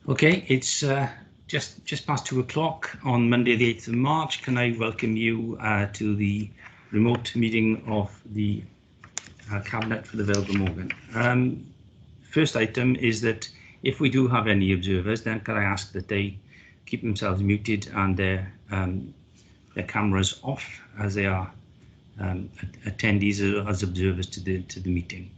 Okay, it's just past 2 o'clock on Monday the 8th of March. Can I welcome you to the remote meeting of the Cabinet for the Vale of Glamorgan. First item is that if we do have any observers, then can I ask that they keep themselves muted and their cameras off, as they are attendees as observers to the meeting.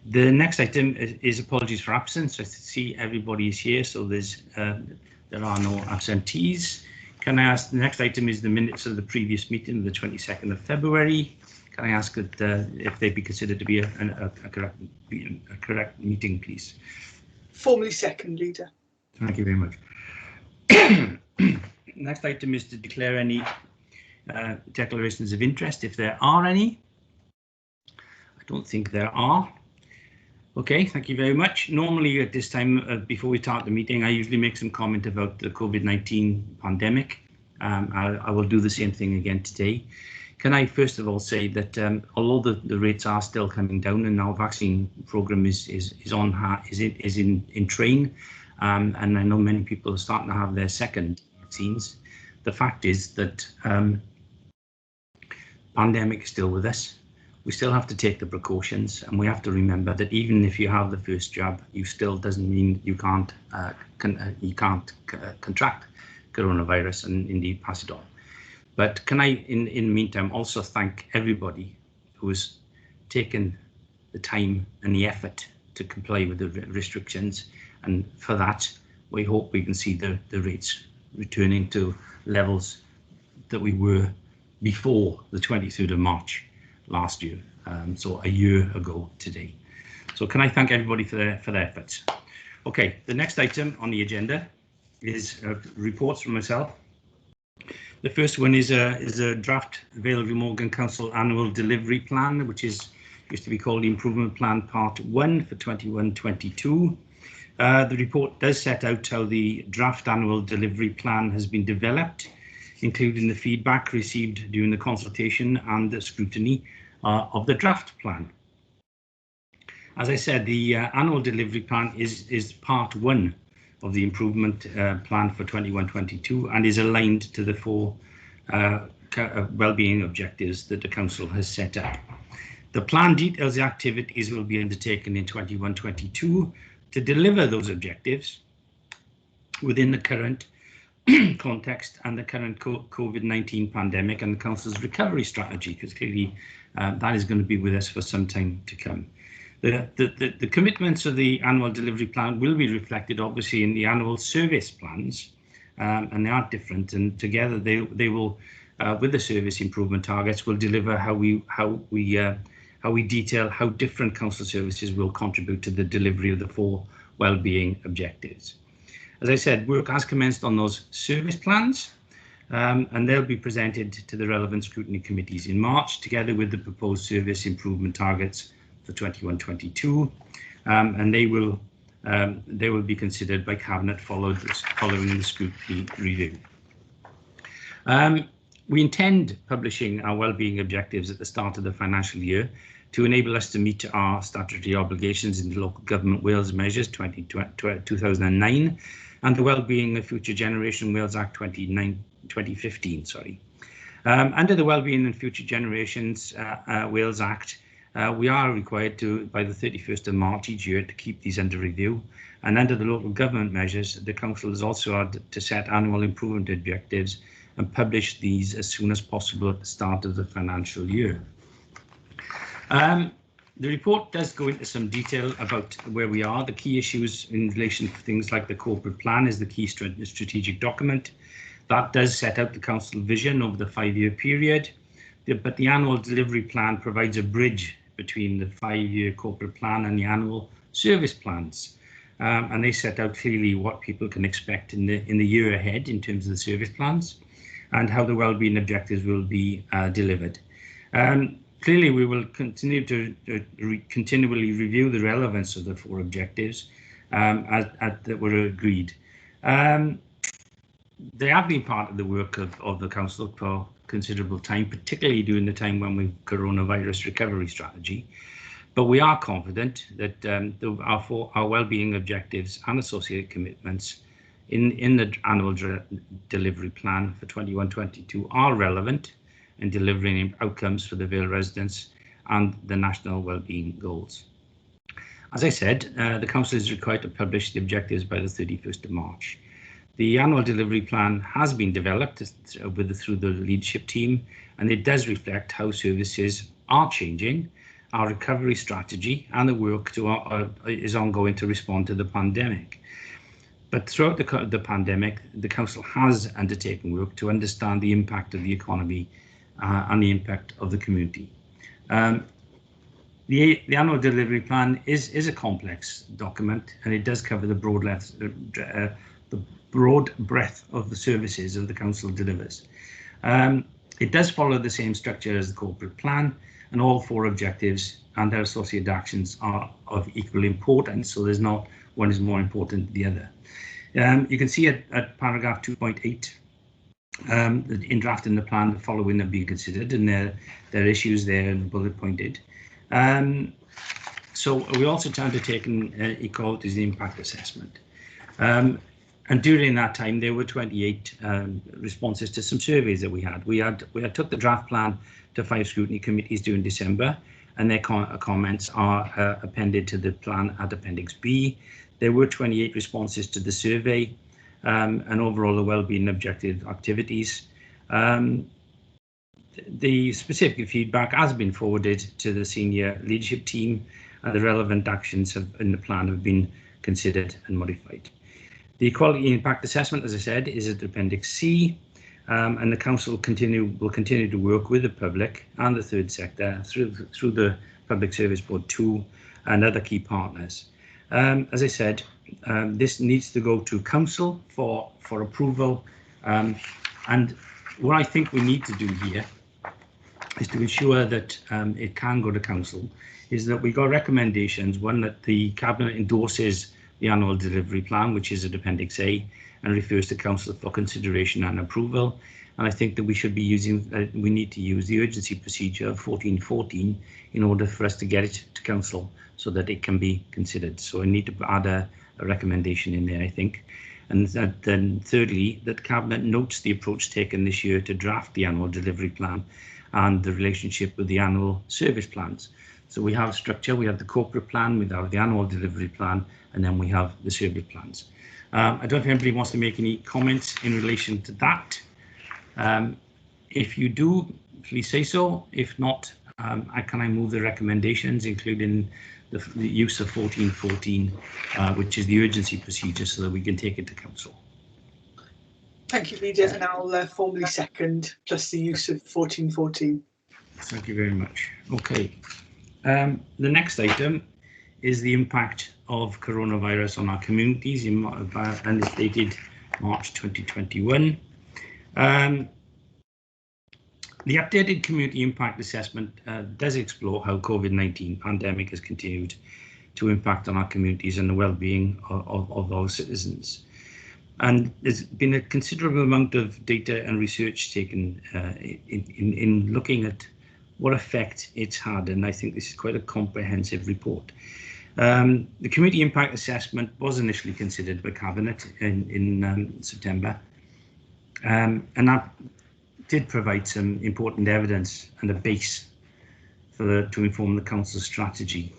The next item is apologies for absence. I see everybody is here, so there are no absentees. Can I ask, the next item is the minutes of the previous meeting, the 22nd of February. Can I ask that if they be considered to be a correct meeting, please? Formally second, Leader. Thank you very much. Next item is to declare any declarations of interest, if there are any. I don't think there are. Okay, thank you very much. Normally at this time, before we start the meeting, I usually make some comment about the COVID-19 pandemic. I will do the same thing again today. Can I first of all say that although the rates are still coming down and our vaccine program is in train, and I know many people are starting to have their second vaccines, the fact is that pandemic is still with us. We still have to take the precautions, and we have to remember that even if you have the first jab, you still doesn't mean you can't contract coronavirus and indeed pass it on. But can I, in the meantime, also thank everybody who has taken the time and the effort to comply with the restrictions, and for that, we hope we can see the rates returning to levels that we were before the 23rd of March last year, so a year ago today. So can I thank everybody for their efforts? Okay, the next item on the agenda is reports from myself. The first one is a draft Vale of Glamorgan Council Annual Delivery Plan, which used to be called the Improvement Plan Part 1 for 21-22. The report does set out how the draft annual delivery plan has been developed, including the feedback received during the consultation and the scrutiny of the draft plan. As I said, the annual delivery plan is part 1 of the improvement plan for 21-22 and is aligned to the 4 wellbeing objectives that the Council has set up. The plan details the activities will be undertaken in 21-22 to deliver those objectives within the current context and the current COVID-19 pandemic and the Council's recovery strategy, because clearly that is going to be with us for some time to come. The commitments of the annual delivery plan will be reflected obviously in the annual service plans, and they are different, and together they will, with the service improvement targets, will deliver how we detail how different council services will contribute to the delivery of the 4 wellbeing objectives. As I said, work has commenced on those service plans, and they'll be presented to the relevant scrutiny committees in March, together with the proposed service improvement targets for 21-22, and they will be considered by Cabinet following the scrutiny review. We intend publishing our wellbeing objectives at the start of the financial year to enable us to meet our statutory obligations in the Local Government Wales Measures 2009 and the Wellbeing of Future Generation Wales Act 2015. Under the Wellbeing and Future Generations Wales Act, we are required to, by the 31st of March each year, to keep these under review. And under the local government measures, the Council has also had to set annual improvement objectives and publish these as soon as possible at the start of the financial year. The report does go into some detail about where we are. The key issues in relation to things like the corporate plan is the key strategic document. That does set out the Council vision over the 5-year period, but the annual delivery plan provides a bridge between the 5-year corporate plan and the annual service plans. And they set out clearly what people can expect in the year ahead in terms of the service plans and how the wellbeing objectives will be delivered. Clearly, we will continue to continually review the relevance of the 4 objectives that were agreed. They have been part of the work of the Council for considerable time, particularly during the time when we coronavirus recovery strategy. But we are confident that our well-being objectives and associated commitments in the annual delivery plan for 21-22 are relevant in delivering outcomes for the Vale residents and the national well-being goals. As I said, the Council is required to publish the objectives by the 31st of March. The annual delivery plan has been developed through the leadership team, and it does reflect how services are changing, our recovery strategy, and the work is ongoing to respond to the pandemic. But throughout the pandemic, the Council has undertaken work to understand the impact of the economy and the impact of the community. The annual delivery plan is a complex document, and it does cover the broad breadth of the services that the Council delivers. It does follow the same structure as the corporate plan, and all 4 objectives and their associated actions are of equal importance, so there's not one is more important than the other. You can see at paragraph 2.8 in drafting the plan, the following are being considered, and there are issues there and bullet pointed. So we also undertaken equalities and impact assessment. And during that time, there were 28 responses to some surveys that we had. We had took the draft plan to 5 scrutiny committees during December, and their comments are appended to the plan at Appendix B. There were 28 responses to the survey, and overall the wellbeing objective activities. The specific feedback has been forwarded to the senior leadership team, and the relevant actions in the plan have been considered and modified. The equality impact assessment, as I said, is at Appendix C, and the Council will continue to work with the public and the third sector through the Public Service Board 2 and other key partners. As I said, this needs to go to Council for approval, and what I think we need to do here is to ensure that it can go to Council, is that we got recommendations, one that the Cabinet endorses the annual delivery plan, which is at Appendix A, and refers to Council for consideration and approval. And I think that we should be we need to use the urgency procedure of 1414 in order for us to get it to Council so that it can be considered. So I need to add a recommendation in there, I think. And then thirdly, that Cabinet notes the approach taken this year to draft the annual delivery plan and the relationship with the annual service plans. So we have structure, we have the corporate plan, we have the annual delivery plan, and then we have the service plans. I don't know if anybody wants to make any comments in relation to that. If you do, please say so. If not, can I move the recommendations, including the use of 1414, which is the urgency procedure, so that we can take it to Council. Thank you, Leader, and I'll formally second, plus the use of 1414. Thank you very much. Okay. The next item is the impact of coronavirus on our communities, and it's dated March 2021. The updated community impact assessment does explore how COVID-19 pandemic has continued to impact on our communities and the well-being of our citizens. And there's been a considerable amount of data and research taken in looking at what effect it's had, and I think this is quite a comprehensive report. The community impact assessment was initially considered by Cabinet in September, and that did provide some important evidence and a base to inform the Council's strategy.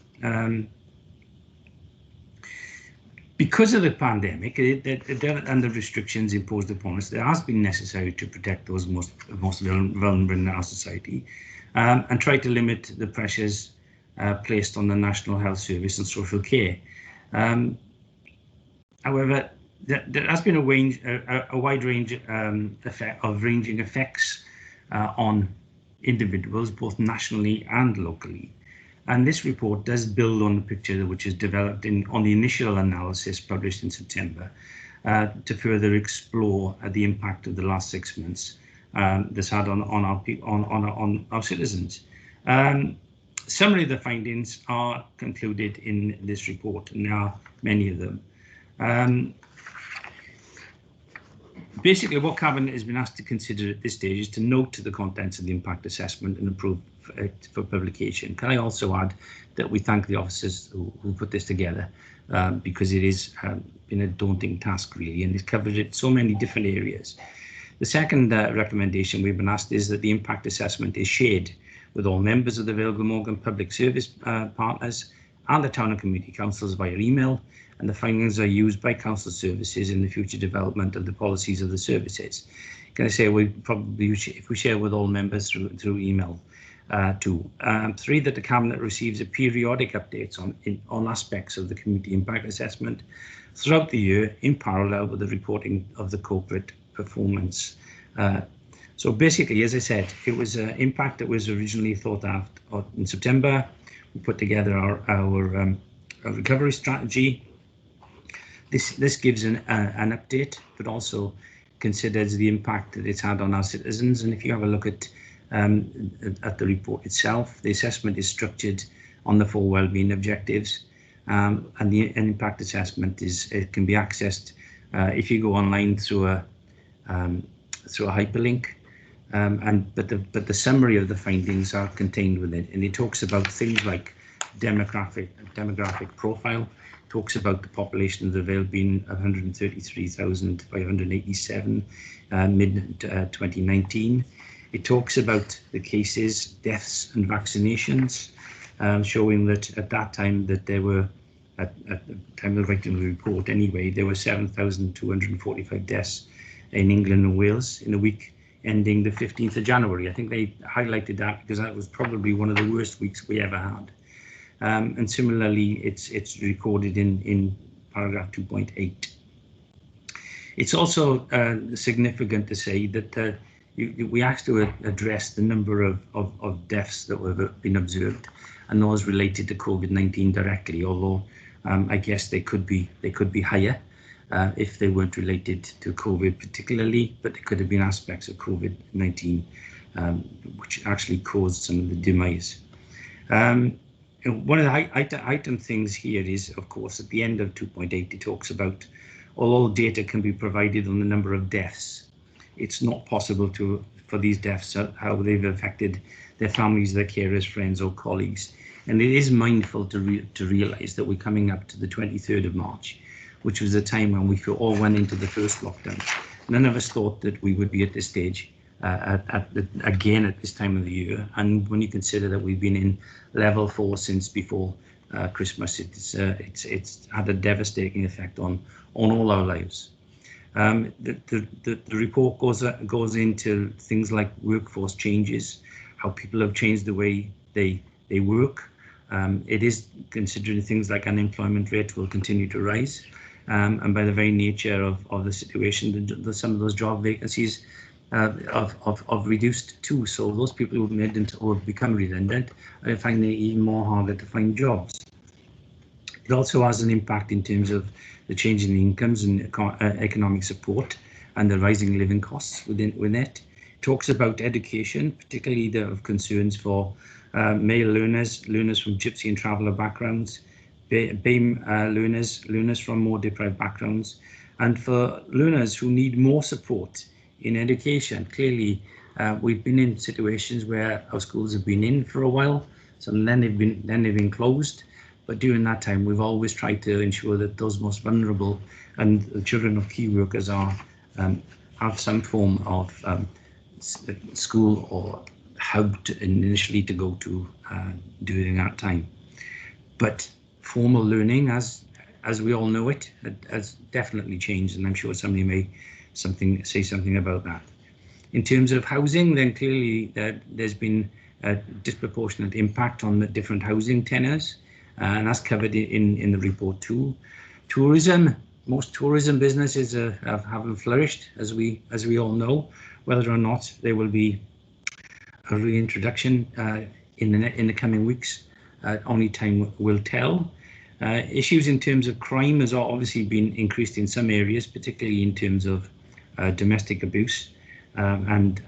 Because of the pandemic and the restrictions imposed upon us, it has been necessary to protect those most vulnerable in our society, and try to limit the pressures placed on the National Health Service and social care. However, there has been a wide range of ranging effects on individuals, both nationally and locally. And this report does build on the picture which is developed on the initial analysis published in September to further explore the impact of the last 6 months this had on our citizens. Summary of the findings are concluded in this report, and there are many of them. Basically, what Cabinet has been asked to consider at this stage is to note the contents of the impact assessment and approve it for publication. Can I also add that we thank the officers who put this together, because it has been a daunting task really, and it's covered it so many different areas. The second recommendation we've been asked is that the impact assessment is shared with all members of the Vale Glamorgan Public Service partners and the town and community councils via email, and the findings are used by council services in the future development of the policies of the services. Can I say we probably, if we share with all members through email too. 3, that the Cabinet receives a periodic updates on aspects of the community impact assessment throughout the year in parallel with the reporting of the corporate performance. So basically, as I said, it was an impact that was originally thought out in September. We put together our recovery strategy. This gives an update, but also considers the impact that it's had on our citizens. And if you have a look at the report itself, the assessment is structured on the 4 wellbeing objectives, and the impact assessment can be accessed if you go online through a hyperlink. But the summary of the findings are contained within it, and it talks about things like demographic profile. Talks about the population of the Vale being 133,587 mid-2019. It talks about the cases, deaths and vaccinations, showing that at that time that there were, at the time of writing the report anyway, there were 7,245 deaths in England and Wales in the week ending the 15th of January. I think they highlighted that because that was probably one of the worst weeks we ever had. And similarly, it's recorded in paragraph 2.8. It's also significant to say that we have to address the number of deaths that have been observed, and those related to COVID-19 directly. Although I guess they could be higher if they weren't related to COVID particularly, but there could have been aspects of COVID-19 which actually caused some of the demise. One of the item things here is, of course, at the end of 2.8, it talks about although data can be provided on the number of deaths, it's not possible for these deaths, how they've affected their families, their carers, friends or colleagues. And it is mindful to realise that we're coming up to the 23rd of March, which was the time when we all went into the first lockdown. None of us thought that we would be at this stage again at this time of the year, and when you consider that we've been in level 4 since before Christmas, it's had a devastating effect on all our lives. The report goes into things like workforce changes, how people have changed the way they work. It is considering things like unemployment rate will continue to rise, and by the very nature of the situation, some of those job vacancies of reduced too. So those people who've made or become redundant are finding it even more harder to find jobs. It also has an impact in terms of the change in incomes and economic support and the rising living costs within it. It talks about education, particularly of concerns for male learners from gypsy and traveller backgrounds, BAME learners from more deprived backgrounds, and for learners who need more support in education. Clearly, we've been in situations where our schools have been in for a while, so then they've been closed. But during that time, we've always tried to ensure that those most vulnerable and the children of key workers have some form of school or hub initially to go to during that time. But formal learning, as we all know it, has definitely changed, and I'm sure somebody may say something about that. In terms of housing, then clearly there's been a disproportionate impact on the different housing tenures, and that's covered in the report too. Tourism, most tourism businesses haven't flourished, as we all know. Whether or not there will be a reintroduction in the coming weeks, only time will tell. Issues in terms of crime has obviously been increased in some areas, particularly in terms of domestic abuse and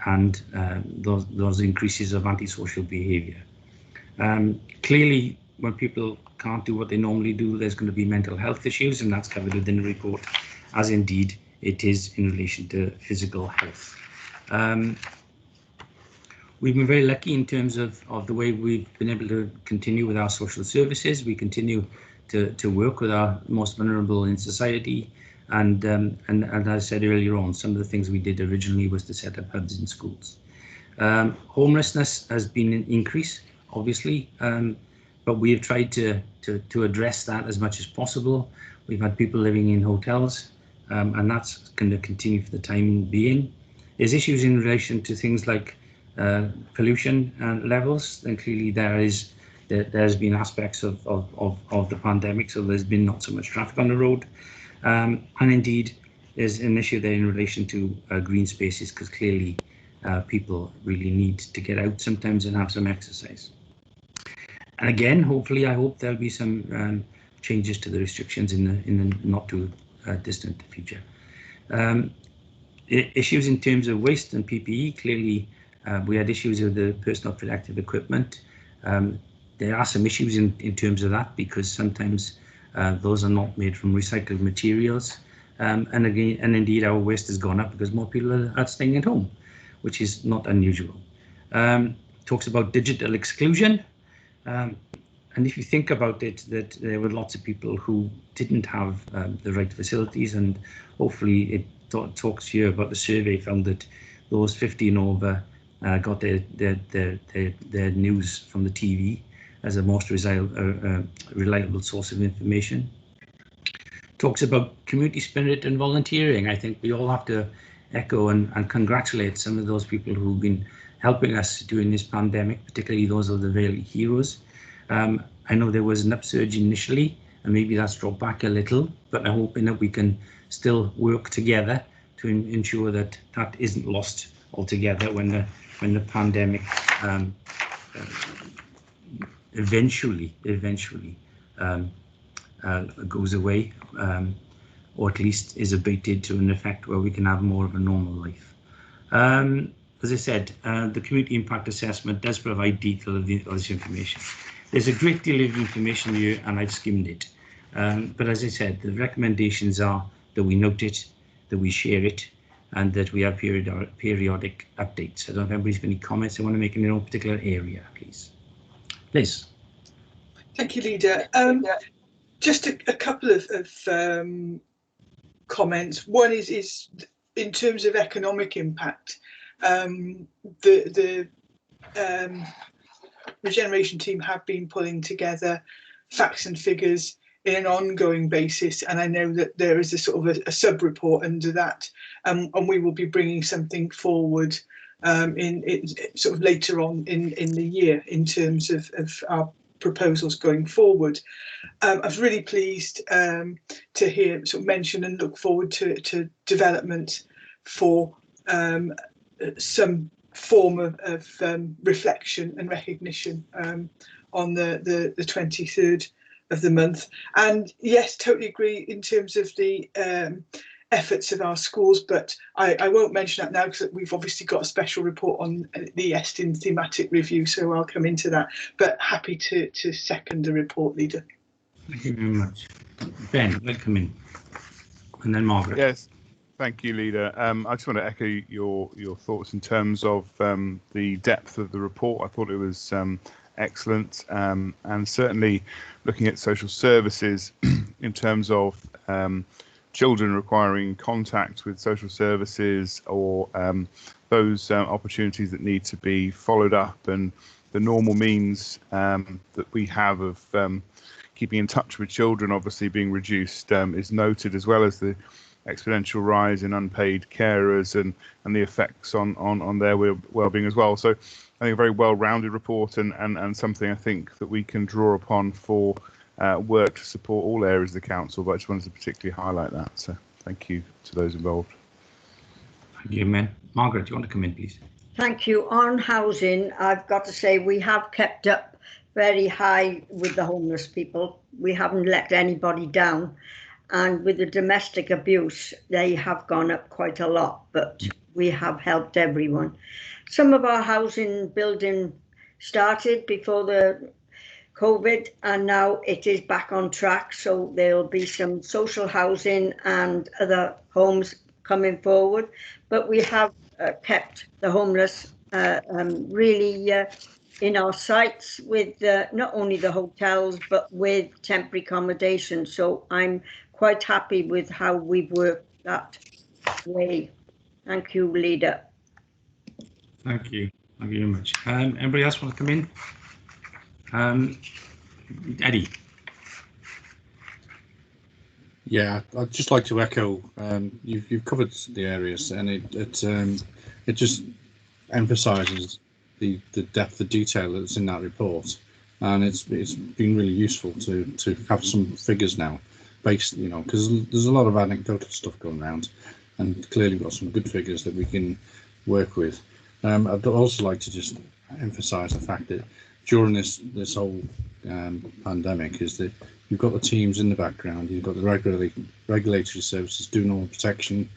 those increases of antisocial behaviour. Clearly, when people can't do what they normally do, there's going to be mental health issues, and that's covered within the report, as indeed it is in relation to physical health. We've been very lucky in terms of the way we've been able to continue with our social services. We continue to work with our most vulnerable in society. And as I said earlier on, some of the things we did originally was to set up hubs in schools. Homelessness has been an increase, obviously, but we have tried to address that as much as possible. We've had people living in hotels, and that's going to continue for the time being. There's issues in relation to things like pollution levels, and clearly there's been aspects of the pandemic, so there's been not so much traffic on the road, and indeed there's an issue there in relation to green spaces, because clearly people really need to get out sometimes and have some exercise. And again, hopefully, I hope there'll be some changes to the restrictions in the not too distant future. Issues in terms of waste and PPE, clearly we had issues with the personal protective equipment. There are some issues in terms of that, because sometimes those are not made from recycled materials. And indeed our waste has gone up because more people are staying at home, which is not unusual. Talks about digital exclusion. And if you think about it, that there were lots of people who didn't have the right facilities, and hopefully it talks here about the survey found that those 50 and over got their news from the TV as a most reliable source of information. Talks about community spirit and volunteering. I think we all have to echo and congratulate some of those people who've been helping us during this pandemic, particularly those of the really heroes. I know there was an upsurge initially, and maybe that's dropped back a little, but I'm hoping that we can still work together to ensure that that isn't lost altogether when the pandemic eventually goes away, or at least is abated to an effect where we can have more of a normal life. As I said, the community impact assessment does provide detail of this information. There's a great deal of information here, and I've skimmed it. But as I said, the recommendations are that we note it, that we share it, and that we have periodic updates. I don't know if anybody's got any comments they want to make in their own particular area, please. Liz. Thank you, Leader. Just a couple of comments. One is in terms of economic impact. The Regeneration team have been pulling together facts and figures in an ongoing basis, and I know that there is a sort of a sub-report under that, and we will be bringing something forward in sort of later on in the year in terms of our proposals going forward. I was really pleased to hear sort of mention and look forward to development for some form of reflection and recognition on the 23rd of the month. And yes, totally agree in terms of the efforts of our schools, but I won't mention that now because we've obviously got a special report on the Estin thematic review, so I'll come into that, but happy to second the report, Leader. Thank you very much. Ben, welcome in. And then Margaret. Yes, thank you, Leader. I just want to echo your thoughts in terms of the depth of the report. I thought it was excellent, and certainly looking at social services in terms of children requiring contact with social services, or those opportunities that need to be followed up, and the normal means that we have of keeping in touch with children obviously being reduced is noted, as well as the exponential rise in unpaid carers and the effects on their well-being as well. So I think a very well-rounded report, and something I think that we can draw upon for work to support all areas of the council, but I just wanted to particularly highlight that. So thank you to those involved. Thank you, man. Margaret, do you want to come in, please? Thank you. On housing, I've got to say we have kept up very high with the homeless people. We haven't let anybody down. And with the domestic abuse, they have gone up quite a lot, but we have helped everyone. Some of our housing building started before the COVID, and now it is back on track. So there'll be some social housing and other homes coming forward, but we have kept the homeless really in our sights with not only the hotels but with temporary accommodation. So I'm quite happy with how we've worked that way. Thank you, Leader. Thank you. Thank you very much. Anybody else want to come in? Eddie. Yeah, I'd just like to echo. You've covered the areas, and it just emphasises the depth of detail that's in that report, and it's been really useful to have some figures now, based, you know, because there's a lot of anecdotal stuff going around, and clearly got some good figures that we can work with. I'd also like to just emphasise the fact that during this whole pandemic is that you've got the teams in the background, you've got the regulatory services doing all the protection,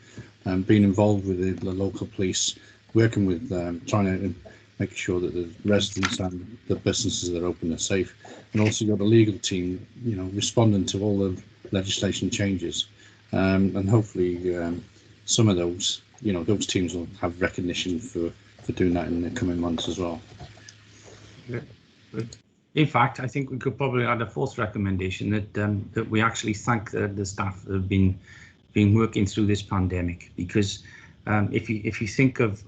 being involved with the local police, working with trying to make sure that the residents and the businesses that are open are safe, and also you've got the legal team, you know, responding to all the legislation changes, and hopefully some of those, you know, those teams will have recognition for doing that in the coming months as well. In fact, I think we could probably add a fourth recommendation, that we actually thank the staff that have been working through this pandemic, because if you think of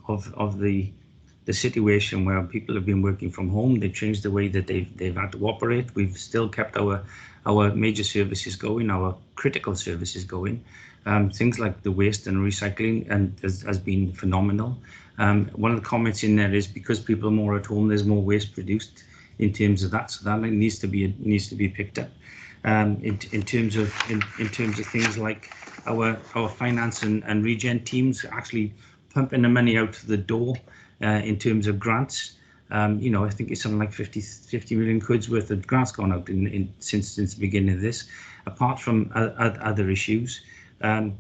the situation where people have been working from home, they've changed the way that they've had to operate. We've still kept our major services going, our critical services going. Things like the waste and recycling has been phenomenal. One of the comments in there is because people are more at home, there's more waste produced in terms of that, so that needs to be picked up. In terms of things like our finance and regen teams actually pumping the money out the door in terms of grants. You know, I think it's something like 50 million quid's worth of grants gone out since the beginning of this, apart from other issues. And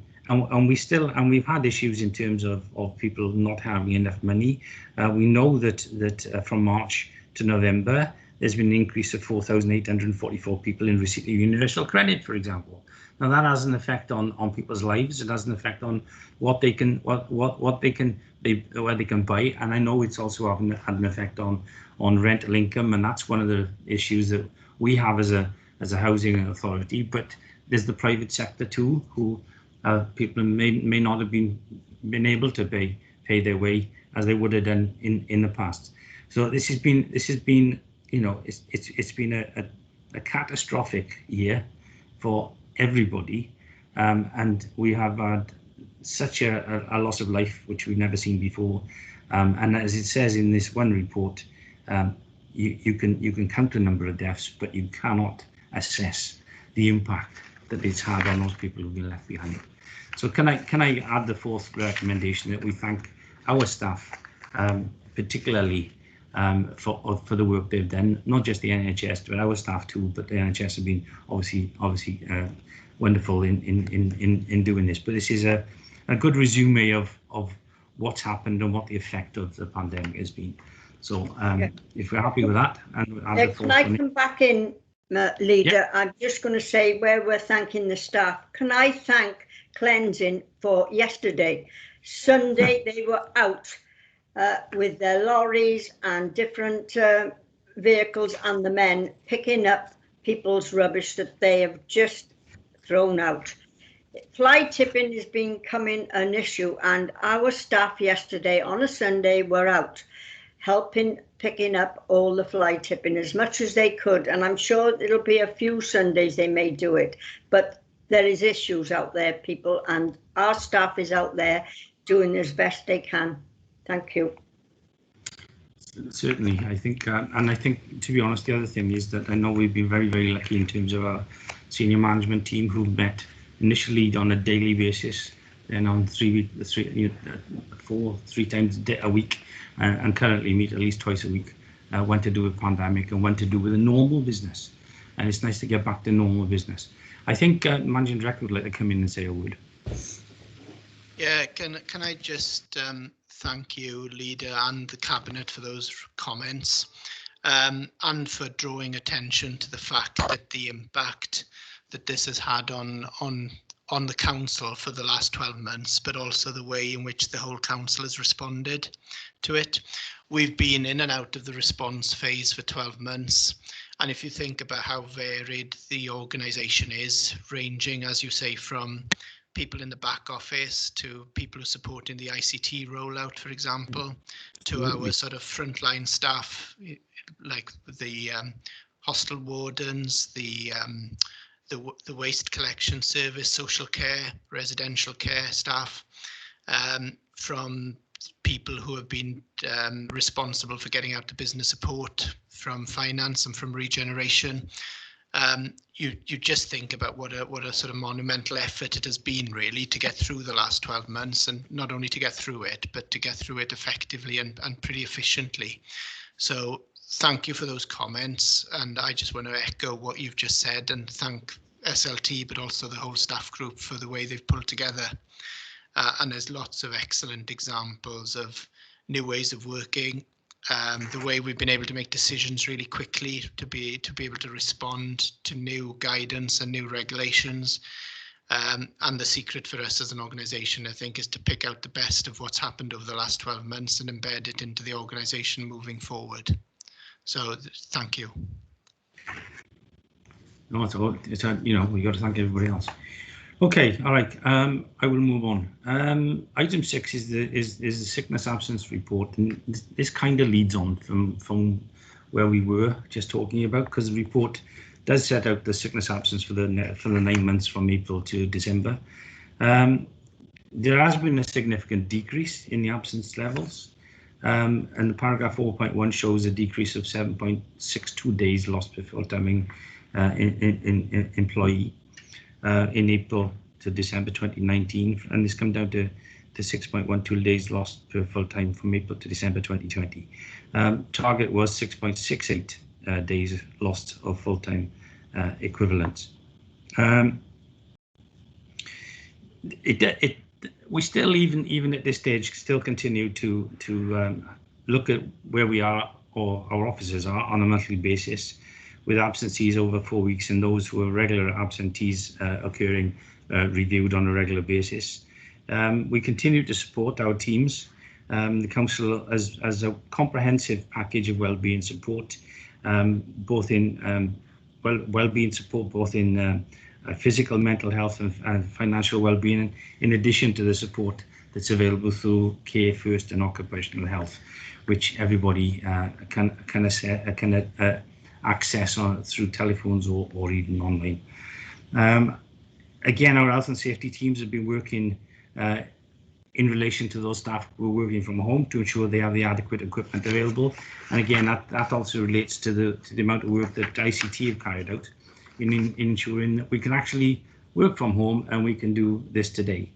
we've had issues in terms of people not having enough money. We know that from March to November, there's been an increase of 4,844 people in receipt of universal credit, for example. Now that has an effect on people's lives. It has an effect on what they can where they can buy, and I know it's also had an effect on rental income, and that's one of the issues that we have as a housing authority. But there's the private sector too, who people may not have been able to pay their way as they would have done in the past. So this has been you know, it's been a catastrophic year for everybody, and we have had such a loss of life which we've never seen before, and as it says in this one report, you can count the number of deaths, but you cannot assess the impact that it's had on those people who've been left behind. So can I add the fourth recommendation, that we thank our staff particularly for the work they've done, not just the NHS but our staff too, but the NHS have been obviously wonderful in doing this. But this is a good resume of what's happened and what the effect of the pandemic has been. So if we're happy with that, and can I come back in, Leader? Yeah. I'm just going to say where we're thanking the staff. Can I thank Cleansing for yesterday? Sunday they were out with their lorries and different vehicles, and the men picking up people's rubbish that they have just thrown out. Fly tipping is becoming an issue, and our staff yesterday on a Sunday were out helping picking up all the fly tipping as much as they could, and I'm sure it'll be a few Sundays they may do it, but there is issues out there, people, and our staff is out there doing as best they can. Thank you. Certainly, I think, and I think, to be honest, the other thing is that I know we've been very, very lucky in terms of our senior management team who've met initially on a daily basis, then on three times a week, and currently meet at least twice a week, when to do with pandemic and when to do with a normal business. And it's nice to get back to normal business. I think Managing Director would like to come in and say a word. Yeah, can I just thank you, Leader, and the Cabinet for those comments, and for drawing attention to the fact that the impact that this has had on on the council for the last 12 months, but also the way in which the whole council has responded to it. We've been in and out of the response phase for 12 months. And if you think about how varied the organisation is, ranging, as you say, from people in the back office to people who are supporting the ICT rollout, for example, to our sort of frontline staff, like the hostel wardens, the waste collection service, social care, residential care staff, from people who have been responsible for getting out the business support from finance and from regeneration. You just think about what a sort of monumental effort it has been, really, to get through the last 12 months, and not only to get through it, but to get through it effectively and pretty efficiently. So thank you for those comments, and I just want to echo what you've just said and thank SLT, but also the whole staff group for the way they've pulled together. And there's lots of excellent examples of new ways of working, the way we've been able to make decisions really quickly to be able to respond to new guidance and new regulations. And the secret for us as an organisation, I think, is to pick out the best of what's happened over the last 12 months and embed it into the organisation moving forward. So thank you. No, it's you know, we got to thank everybody else. Okay, all right. I will move on. Item 6 is the sickness absence report, and this kind of leads on from where we were just talking about, because the report does set out the sickness absence for the 9 months from April to December. There has been a significant decrease in the absence levels, and the paragraph 4.1 shows a decrease of 7.62 days lost per full-time employee in April to December 2019, and this come down to 6.12 days lost per full-time from April to December 2020. Target was 6.68 days lost of full-time equivalents. We still, even at this stage, still continue to look at where we are, or our officers are, on a monthly basis, with absentees over 4 weeks and those who are regular absentees occurring reviewed on a regular basis. We continue to support our teams. The council has a comprehensive package of wellbeing support, both in wellbeing support, both in physical, mental health and financial wellbeing, in addition to the support that's available through Care First and occupational health, which everybody can access through telephones or even online. Again, our health and safety teams have been working in relation to those staff who are working from home to ensure they have the adequate equipment available. And again, that also relates to the amount of work that ICT have carried out in ensuring that we can actually work from home and we can do this today.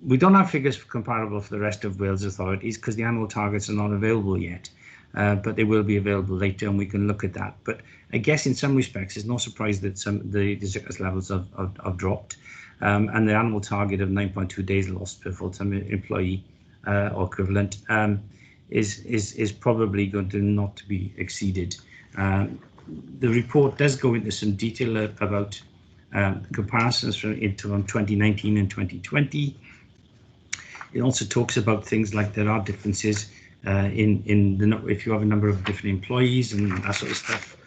We don't have figures comparable for the rest of Wales authorities because the annual targets are not available yet, but they will be available later and we can look at that. But I guess in some respects, it's no surprise that the sickness levels have dropped, and the annual target of 9.2 days lost per full-time employee or equivalent is probably going to not be exceeded. The report does go into some detail about comparisons from 2019 and 2020. It also talks about things like there are differences if you have a number of different employees and that sort of stuff.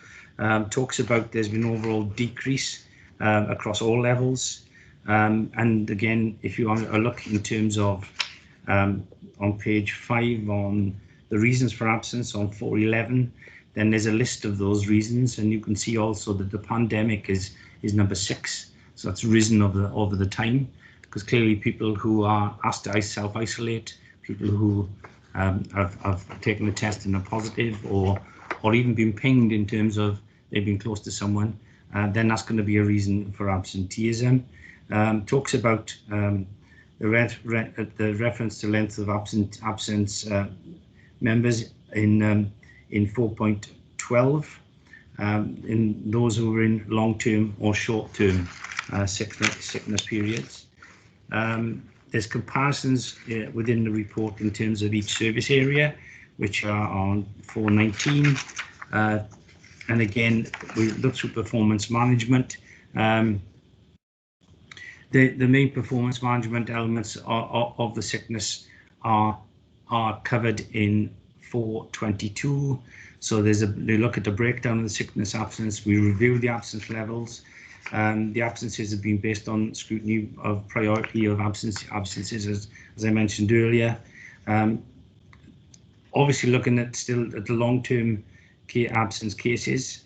Talks about there's been overall decrease across all levels. And again, if you want to look in terms of on page 5 on the reasons for absence on 411, then there's a list of those reasons, and you can see also that the pandemic is number 6. So that's risen over the time, because clearly people who are asked to self-isolate, people who have taken a test and are positive, or even been pinged in terms of they've been close to someone, then that's going to be a reason for absenteeism. Talks about the reference to length of absence members in 4.12 in those who are in long-term or short-term sickness periods. There's comparisons within the report in terms of each service area, which are on 419. And again, we look through performance management. The main performance management elements of the sickness are covered in 422. So they look at the breakdown of the sickness absence. We review the absence levels. The absences have been based on scrutiny of priority of absences, as I mentioned earlier. Obviously, looking at the long-term absence cases,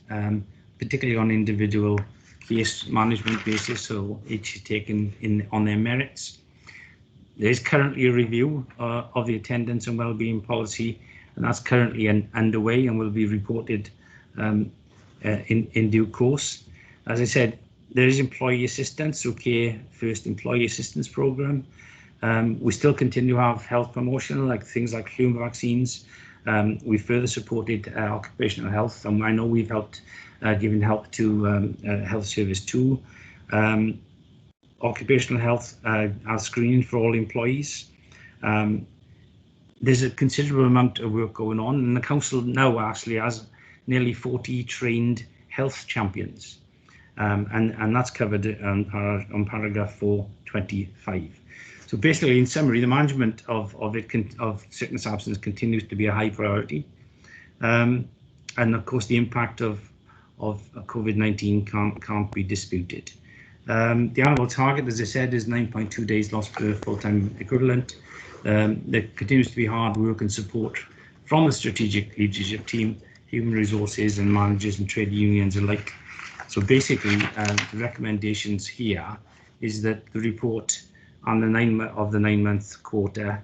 particularly on individual case management basis, so each is taken on their merits. There is currently a review of the attendance and wellbeing policy, and that's currently underway and will be reported in due course. As I said, there is employee assistance through Care First Employee Assistance Programme. We still continue to have health promotion, like things like flu vaccines. We further supported occupational health, and I know we've helped giving help to Health Service 2. Occupational health as screening for all employees. There's a considerable amount of work going on, and the council now actually has nearly 40 trained health champions, and that's covered on paragraph 425. So basically, in summary, the management of sickness absence continues to be a high priority, and of course the impact of COVID-19 can't be disputed. The annual target, as I said, is 9.2 days lost per full-time equivalent. There continues to be hard work and support from the strategic leadership team, human resources and managers and trade unions alike. So basically, the recommendations here is that the report on the 9-month quarter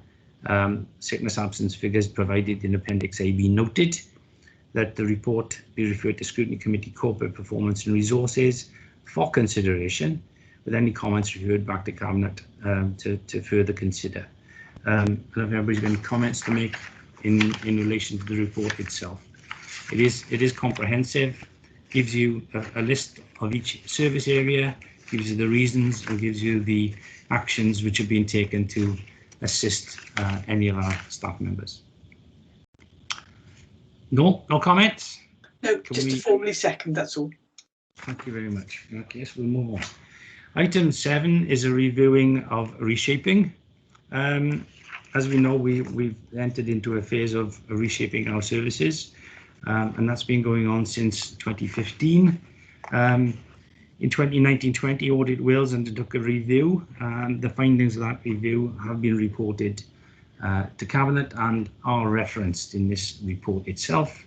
sickness absence figures provided in Appendix A be noted, that the report be referred to Scrutiny Committee Corporate Performance and Resources for consideration, with any comments referred back to Cabinet to further consider. I don't know if everybody's got any comments to make in relation to the report itself. It is comprehensive, gives you a list of each service area, gives you the reasons, and gives you the actions which have been taken to assist any of our staff members. No comments? No, just to formally second, that's all. Thank you very much. Okay, so we'll move on. Item 7 is a reviewing of reshaping. As we know, we've entered into a phase of reshaping our services, and that's been going on since 2015. In 2019-20, Audit Wales undertook a review, and the findings of that review have been reported to Cabinet and are referenced in this report itself.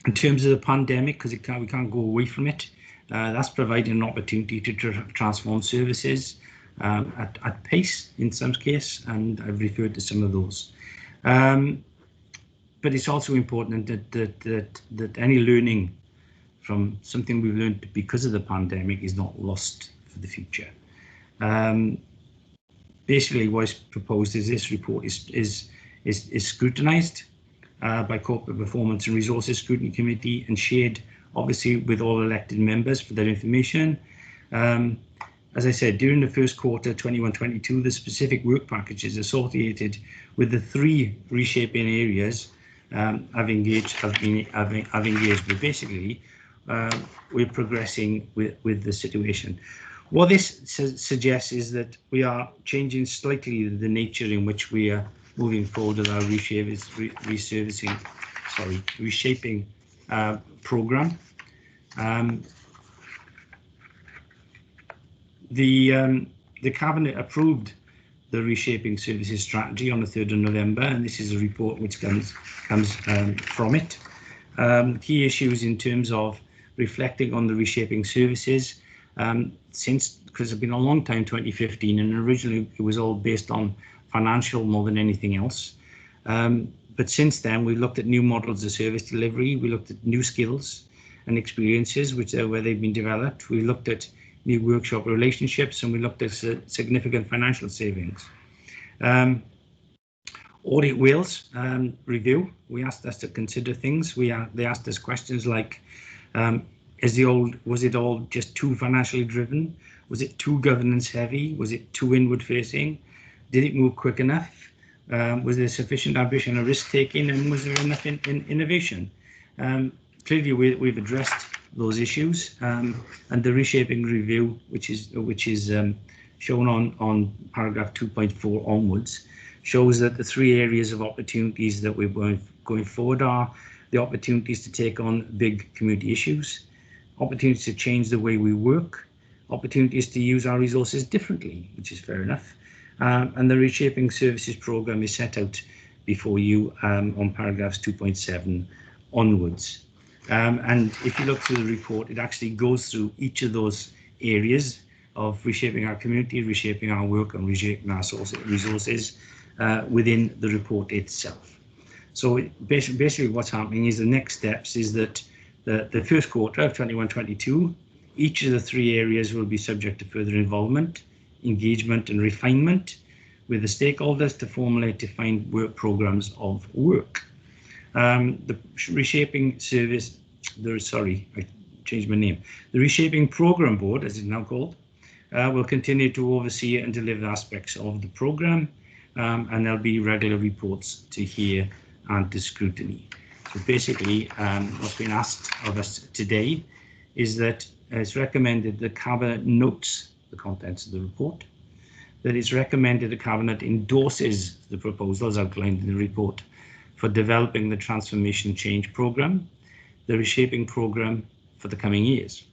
In terms of the pandemic, because we can't go away from it, that's providing an opportunity to transform services at pace in some case, and I've referred to some of those. But it's also important that any learning from something we've learned because of the pandemic is not lost for the future. Basically, what's proposed is this report is scrutinised by Corporate Performance and Resources Scrutiny Committee and shared, obviously, with all elected members for their information. As I said, during the first quarter 21-22, the specific work packages associated with the 3 reshaping areas have engaged, but basically we're progressing with the situation. What this suggests is that we are changing slightly the nature in which we are moving forward with our reshaping program. The Cabinet approved the reshaping services strategy on the 3rd of November, and this is a report which comes from it. Key issues in terms of reflecting on the reshaping services because it's been a long time, 2015, and originally it was all based on financial more than anything else. But since then, we've looked at new models of service delivery. We looked at new skills and experiences, where they've been developed. We looked at new workshop relationships, and we looked at significant financial savings. Audit Wales review, we asked us to consider things. They asked us questions like, was it all just too financially driven? Was it too governance heavy? Was it too inward facing? Did it move quick enough? Was there sufficient ambition and risk taking, and was there enough innovation? Clearly, we've addressed those issues, and the reshaping review, which is shown on paragraph 2.4 onwards, shows that the 3 areas of opportunities that we're going forward are the opportunities to take on big community issues, opportunities to change the way we work, opportunities to use our resources differently, which is fair enough, and the reshaping services programme is set out before you on paragraphs 2.7 onwards. And if you look through the report, it actually goes through each of those areas of reshaping our community, reshaping our work, and reshaping our resources within the report itself. So basically what's happening is the next steps is that the first quarter of 21-22, each of the 3 areas will be subject to further involvement, engagement and refinement with the stakeholders to formulate defined work programmes of work. The reshaping service, I changed my name. The reshaping programme board, as it's now called, will continue to oversee and deliver aspects of the programme, and there'll be regular reports to hear and to scrutiny. So basically, what's been asked of us today is that it's recommended the Cabinet notes the contents of the report, that it's recommended the Cabinet endorses the proposals outlined in the report for developing the Transformation Change Programme, the reshaping programme for the coming years.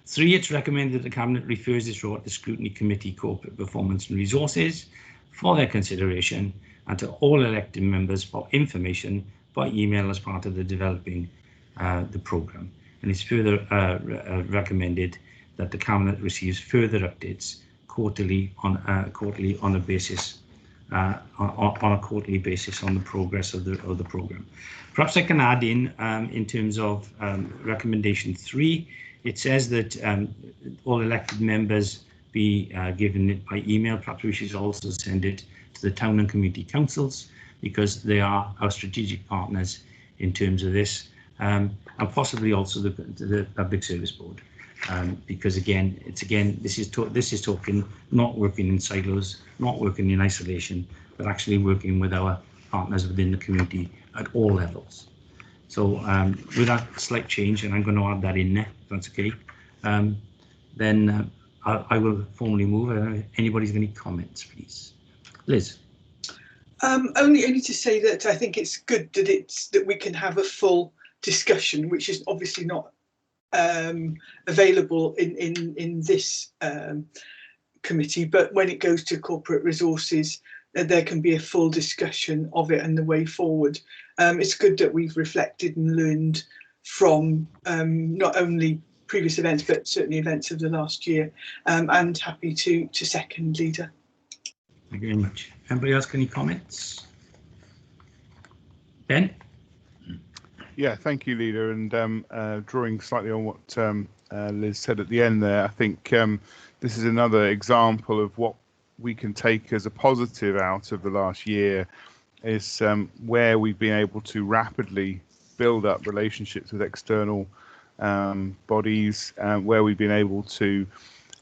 3, it's recommended the Cabinet refers this report to Scrutiny Committee, Corporate Performance and Resources for their consideration, and to all elected members for information by email as part of the developing the programme. And it's further recommended that the Cabinet receives further updates quarterly on a quarterly basis on the progress of the programme. Perhaps I can add in terms of recommendation 3. It says that all elected members be given it by email. Perhaps we should also send it to the town and community councils, because they are our strategic partners in terms of this, and possibly also the Public Service Board, because this is talking not working in silos, not working in isolation, but actually working with our partners within the community at all levels. So with that slight change, and I'm going to add that in there, if that's okay, then I will formally move. Anybody's got any comments, please? Liz. Only to say that I think it's good that we can have a full discussion, which is obviously not available in this committee, but when it goes to corporate resources, there can be a full discussion of it and the way forward. It's good that we've reflected and learned from not only previous events, but certainly events of the last year, and happy to second, Leader. Thank you very much. Anybody else got any comments? Ben? Yeah, thank you, Leader. And drawing slightly on what Liz said at the end there, I think this is another example of what we can take as a positive out of the last year, is where we've been able to rapidly build up relationships with external bodies, where we've been able to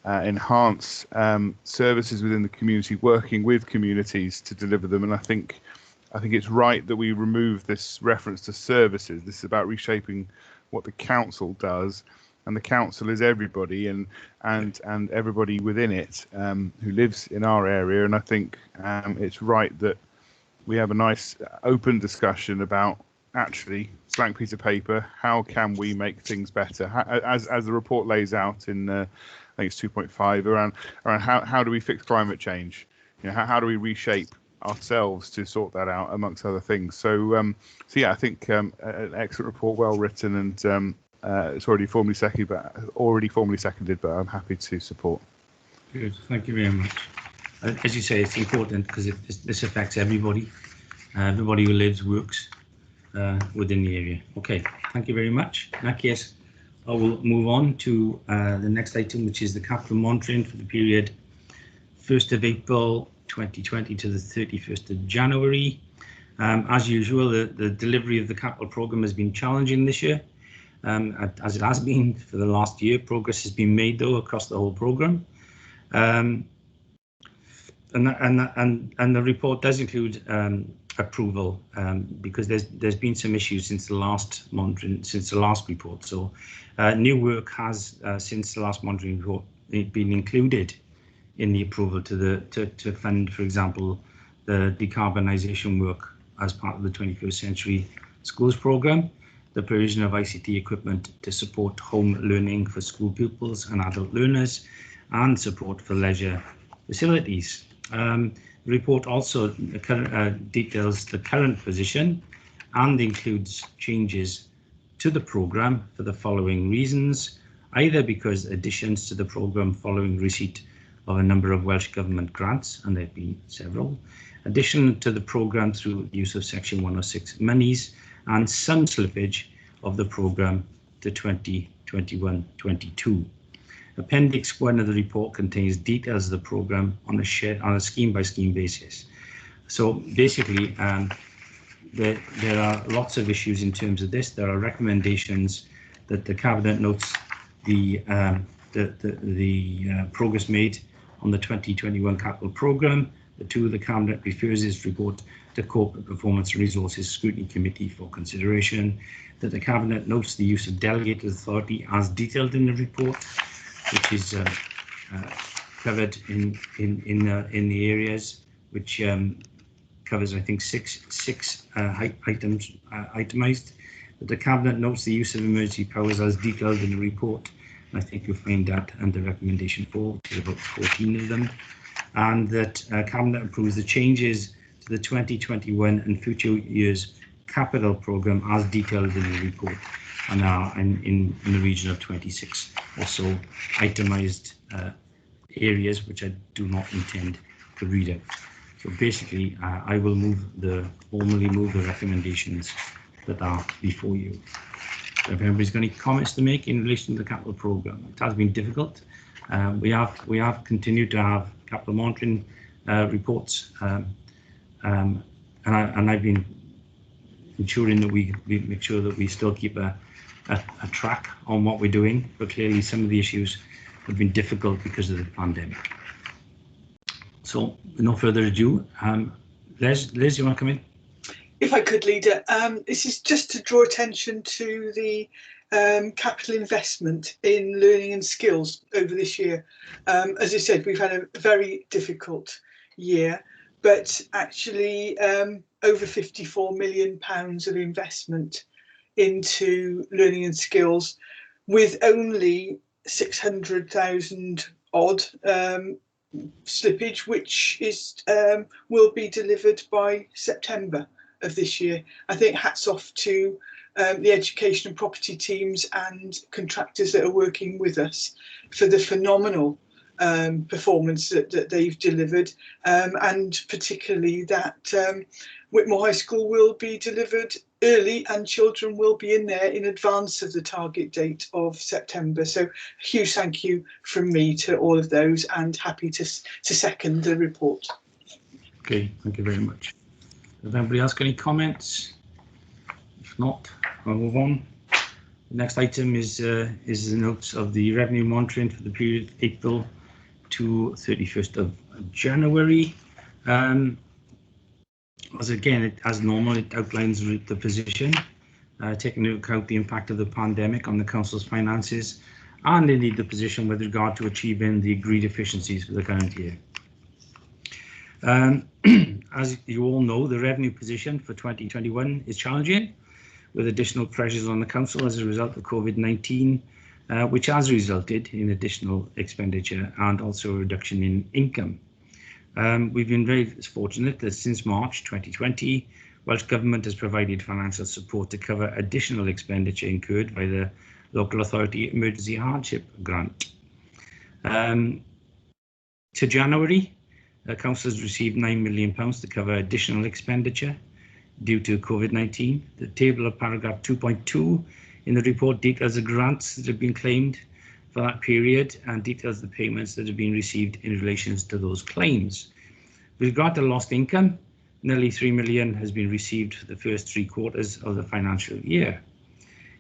enhance services within the community, working with communities to deliver them. And I think it's right that we remove this reference to services. This is about reshaping what the council does, and the council is everybody and everybody within it who lives in our area. And I think it's right that we have a nice open discussion about, actually, blank piece of paper, how can we make things better, as the report lays out in I think it's 2.5, around how do we fix climate change, how do we reshape ourselves to sort that out, amongst other things. So yeah, I think an excellent report, well written, and it's already formally seconded, but I'm happy to support. Good, thank you very much. As you say, it's important because this affects everybody who lives, works within the area. Okay, thank you very much. In that case, I will move on to the next item, which is the capital monitoring for the period 1st of April 2020 to the 31st of January. As usual, the delivery of the capital programme has been challenging this year, as it has been for the last year. Progress has been made, though, across the whole programme. And the report does include approval, because there's been some issues since the last monitoring, since the last report. So new work has since the last monitoring report been included in the approval to fund, for example, the decarbonisation work as part of the 21st Century Schools programme, the provision of ICT equipment to support home learning for school pupils and adult learners, and support for leisure facilities. The report also details the current position and includes changes to the programme for the following reasons, either because additions to the programme following receipt of a number of Welsh Government grants, and there have been several, addition to the programme through use of Section 106 monies, and some slippage of the programme to 2021-22. Appendix 1 of the report contains details of the programme on a scheme-by-scheme basis. So basically, there are lots of issues in terms of this. There are recommendations that the Cabinet notes the progress made on the 2021 capital programme. The Cabinet refers its report to Corporate Performance and Resources Scrutiny Committee for consideration. That the Cabinet notes the use of delegated authority as detailed in the report, which is covered in the areas which covers, I think, six items itemised. That the Cabinet notes the use of emergency powers as detailed in the report. I think you'll find that under recommendation 4, which is about 14 of them. And that Cabinet approves the changes to the 2021 and future years capital programme as detailed in the report, and are in the region of 26 or so itemised areas, which I do not intend to read out. So basically, I will formally move the recommendations that are before you. If anybody's got any comments to make in relation to the capital programme, it has been difficult. We have continued to have capital monitoring reports, and I've been ensuring that we make sure that we still keep a track on what we're doing. But clearly, some of the issues have been difficult because of the pandemic. So, with no further ado, Liz, you want to come in? If I could, Leader, this is just to draw attention to the capital investment in learning and skills over this year. As I said, we've had a very difficult year, but actually over £54 million of investment into learning and skills, with only 600,000 odd slippage, which is will be delivered by September of this year. I think hats off to the education and property teams and contractors that are working with us for the phenomenal performance that they've delivered, and particularly that Whitmore High School will be delivered early and children will be in there in advance of the target date of September. So a huge thank you from me to all of those, and happy to second the report. Okay, thank you very much. Does anybody else got any comments? If not, I'll move on. The next item is the notes of the revenue monitoring for the period April to 31st of January. As normal, it outlines the position, taking into account the impact of the pandemic on the Council's finances, and indeed the position with regard to achieving the agreed efficiencies for the current year. As you all know, the revenue position for 2021 is challenging, with additional pressures on the Council as a result of COVID-19, which has resulted in additional expenditure and also a reduction in income. We've been very fortunate that since March 2020, Welsh Government has provided financial support to cover additional expenditure incurred by the Local Authority Emergency Hardship Grant. To January, the Council has received £9 million to cover additional expenditure due to COVID-19. The table of paragraph 2.2 in the report details the grants that have been claimed for that period and details the payments that have been received in relation to those claims. With regard to lost income, nearly £3 million has been received for the first 3 quarters of the financial year.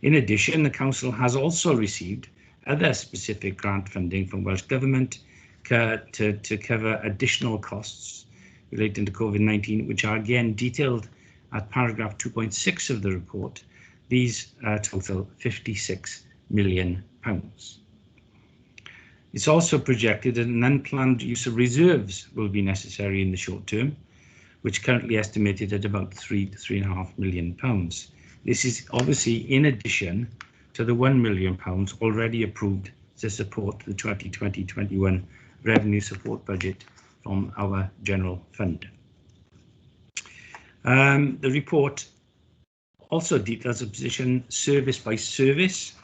In addition, the Council has also received other specific grant funding from Welsh Government to cover additional costs relating to COVID-19, which are again detailed at paragraph 2.6 of the report. These total £56 million. It's also projected that an unplanned use of reserves will be necessary in the short term, which currently estimated at about £3 to £3.5 million. This is obviously in addition to the £1 million already approved to support the 2020-21 revenue support budget from our general fund. The report also details the position service by service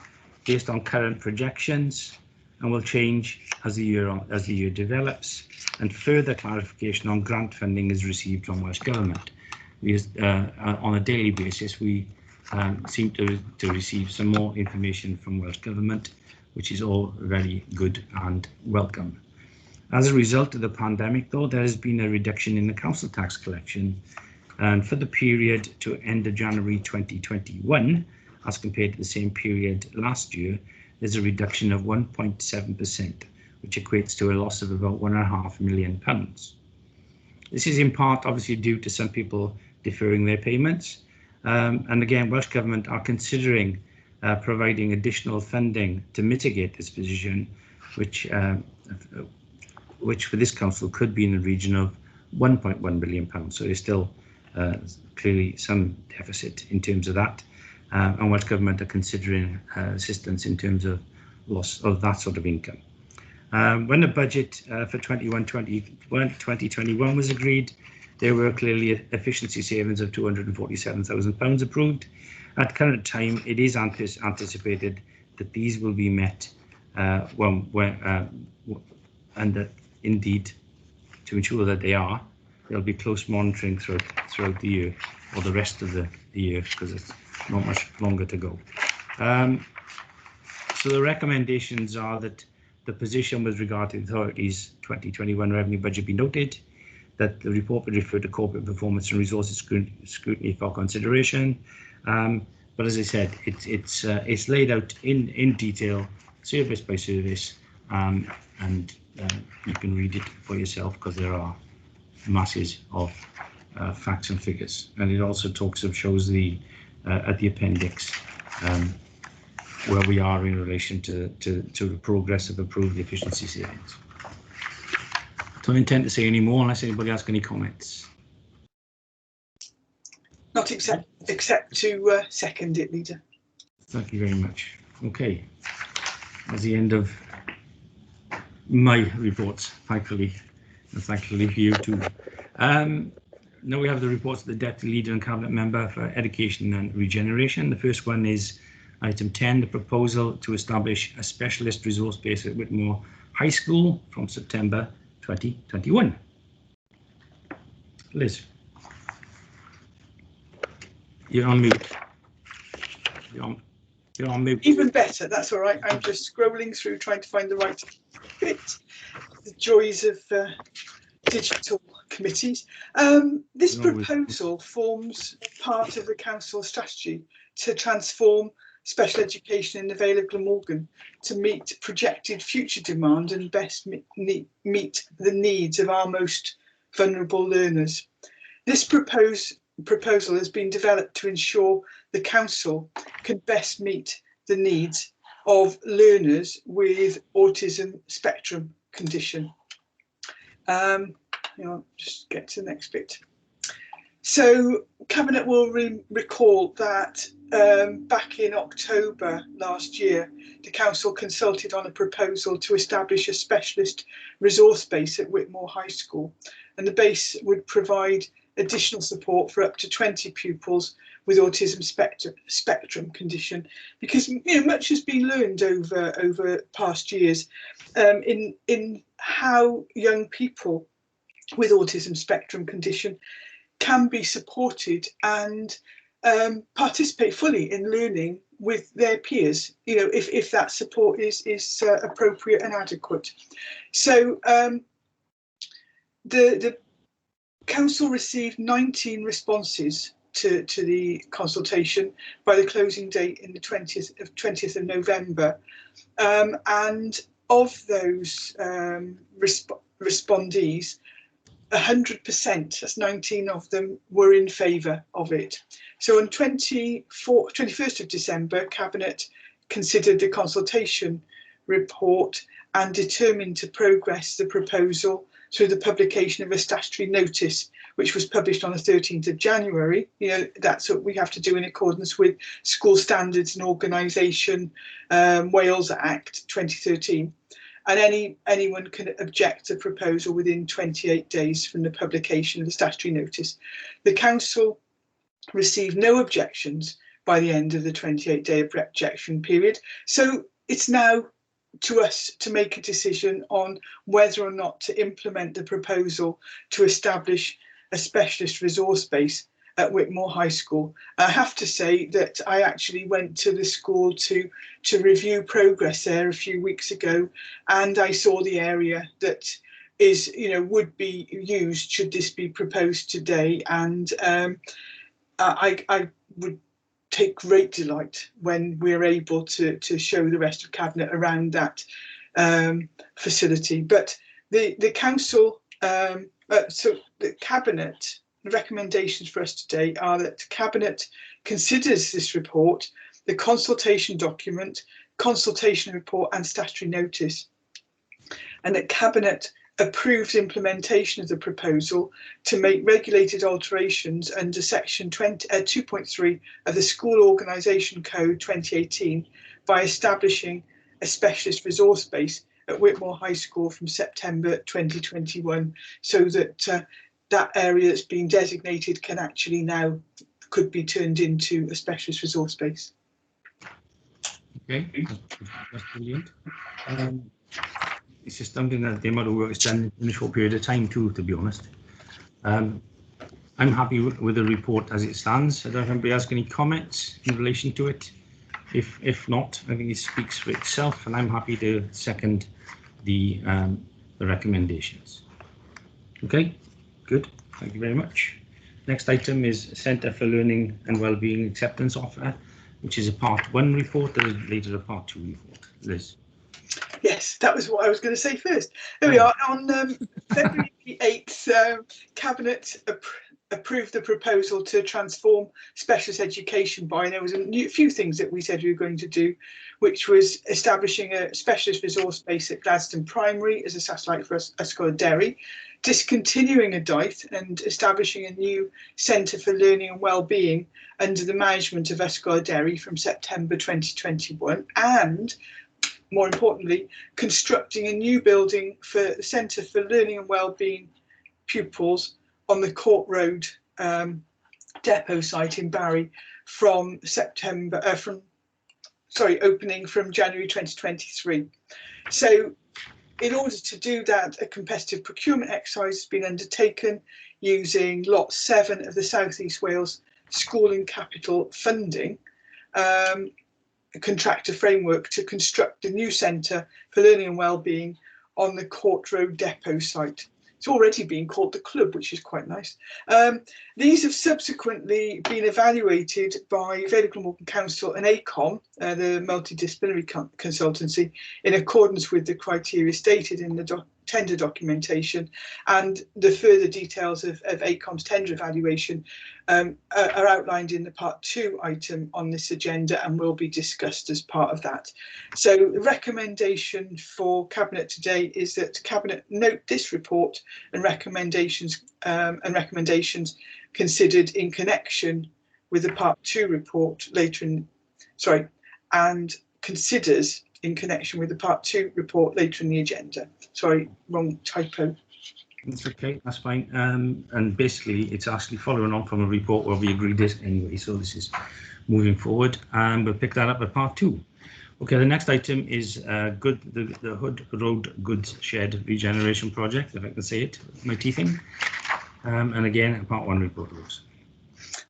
based on current projections and will change as the year develops, and further clarification on grant funding is received from Welsh Government. On a daily basis, we seem to receive some more information from Welsh Government, which is all very good and welcome. As a result of the pandemic, though, there has been a reduction in the council tax collection, and for the period to end of January 2021, as compared to the same period last year, there's a reduction of 1.7%, which equates to a loss of about £1.5 million. This is in part obviously due to some people deferring their payments. And again, Welsh Government are considering providing additional funding to mitigate this position, which for this council could be in the region of £1.1 billion. So there's still clearly some deficit in terms of that. And Welsh Government are considering assistance in terms of loss of that sort of income. When the budget for 2021 was agreed, there were clearly efficiency savings of £247,000 approved. At current time, it is anticipated that these will be met, and that indeed, to ensure that they are, there'll be close monitoring throughout the year, or the rest of the year, because it's not much longer to go. So the recommendations are that the position with regard to the authority's 2021 revenue budget be noted, that the report be referred to corporate performance and resources scrutiny for consideration. But as I said, it's laid out in detail, service by service, and you can read it for yourself because there are masses of facts and figures. And it also shows the at the appendix where we are in relation to the progress of approved efficiency savings. Don't intend to say any more unless anybody has any comments. Not except to second it, Leader. Thank you very much. Okay, that's the end of my reports, thankfully, and thankfully for you too. Now we have the reports of the Deputy Leader and Cabinet Member for Education and Regeneration. The first one is item 10, the proposal to establish a specialist resource base at Whitmore High School from September 2021. Liz, you're on mute. You're on mute. Even better, that's all right. I'm just scrolling through trying to find the right bit. The joys of digital committees. This proposal forms part of the council strategy to transform special education in the Vale of Glamorgan to meet projected future demand and best meet the needs of our most vulnerable learners. This proposal has been developed to ensure the council can best meet the needs of learners with autism spectrum condition. Just get to the next bit. So Cabinet will recall that back in October last year, the council consulted on a proposal to establish a specialist resource base at Whitmore High School, and the base would provide additional support for up to 20 pupils with autism spectrum condition, because much has been learned over past years in how young people with autism spectrum condition can be supported and participate fully in learning with their peers, if that support is appropriate and adequate. So the council received 19 responses to the consultation by the closing date in the 20th of November, and of those respondees, 100%, that's 19 of them, were in favour of it. So on 21st of December, Cabinet considered the consultation report and determined to progress the proposal through the publication of a statutory notice, which was published on the 13th of January. You know, that's what we have to do in accordance with School Standards and Organisation Wales Act 2013. And anyone can object to proposal within 28 days from the publication of the statutory notice. The council received no objections by the end of the 28-day objection period. So it's now to us to make a decision on whether or not to implement the proposal to establish a specialist resource base at Whitmore High School. I have to say that I actually went to the school to review progress there a few weeks ago, and I saw the area that is, you know, would be used should this be proposed today, and I would take great delight when we're able to show the rest of Cabinet around that facility. But the council, so the Cabinet, the recommendations for us today are that Cabinet considers this report, the consultation document, consultation report and statutory notice, and that Cabinet approves implementation of the proposal to make regulated alterations under section 2.3 of the School Organisation Code 2018 by establishing a specialist resource base at Whitmore High School from September 2021, so that that area that's been designated can actually now could be turned into a specialist resource base. Okay, that's brilliant. It's just something that the amount of work is done in a short period of time too, to be honest. I'm happy with the report as it stands. I don't know if anybody has any comments in relation to it. If not, I think it speaks for itself, and I'm happy to second the recommendations. Okay, good. Thank you very much. Next item is Centre for Learning and Wellbeing Acceptance Offer, which is a Part 1 report and is later a Part 2 report. Liz. Yes, that was what I was going to say first. There we are. On February 8th, Cabinet approved the proposal to transform specialist education by, and there was a few things that we said we were going to do, which was establishing a specialist resource base at Gladstone Primary as a satellite for Ysgol Derry, discontinuing a DITE and establishing a new Centre for Learning and Wellbeing under the management of Ysgol Derry from September 2021, and more importantly, constructing a new building for the Centre for Learning and Wellbeing pupils on the Court Road depot site in Barry from opening from January 2023. So in order to do that, a competitive procurement exercise has been undertaken using Lot 7 of the South East Wales School and Capital funding, a contractor framework to construct a new Centre for Learning and Wellbeing on the Court Road depot site. It's already been called the Club, which is quite nice. These have subsequently been evaluated by Vale Glamorgan Council and ACOM, the multidisciplinary consultancy, in accordance with the criteria stated in the tender documentation, and the further details of ACOM's tender evaluation are outlined in the Part 2 item on this agenda and will be discussed as part of that. So the recommendation for Cabinet today is that Cabinet note this report and recommendations considered in connection with the Part 2 report and considers in connection with the Part 2 report later in the agenda. Sorry, wrong typo. That's okay, that's fine. And basically, it's actually following on from a report where we agreed this anyway, so this is moving forward, and we'll pick that up at Part 2. Okay, the next item is the Hood Road Goods Shed Regeneration Project, if I can say it, my teeth in. And again, a Part 1 report rules.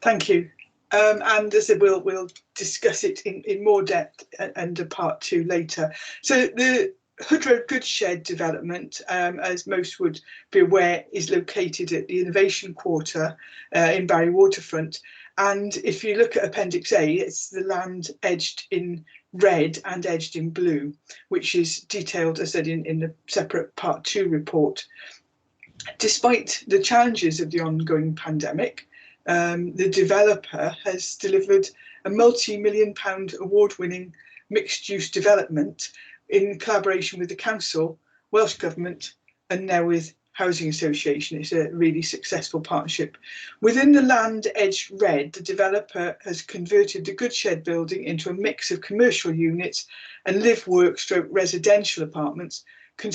Thank you. And as I said, we'll discuss it in more depth under Part 2 later. So the Hood Road Goods Shed development, as most would be aware, is located at the Innovation Quarter in Barry Waterfront. And if you look at Appendix A, it's the land edged in red and edged in blue, which is detailed, as I said, in the separate Part 2 report. Despite the challenges of the ongoing pandemic, the developer has delivered a multi-million-pound award-winning mixed-use development in collaboration with the Council, Welsh Government and Newydd Housing Association. It's a really successful partnership. Within the land edged red, the developer has converted the Goodshed building into a mix of commercial units and live-work stroke residential apartments. They've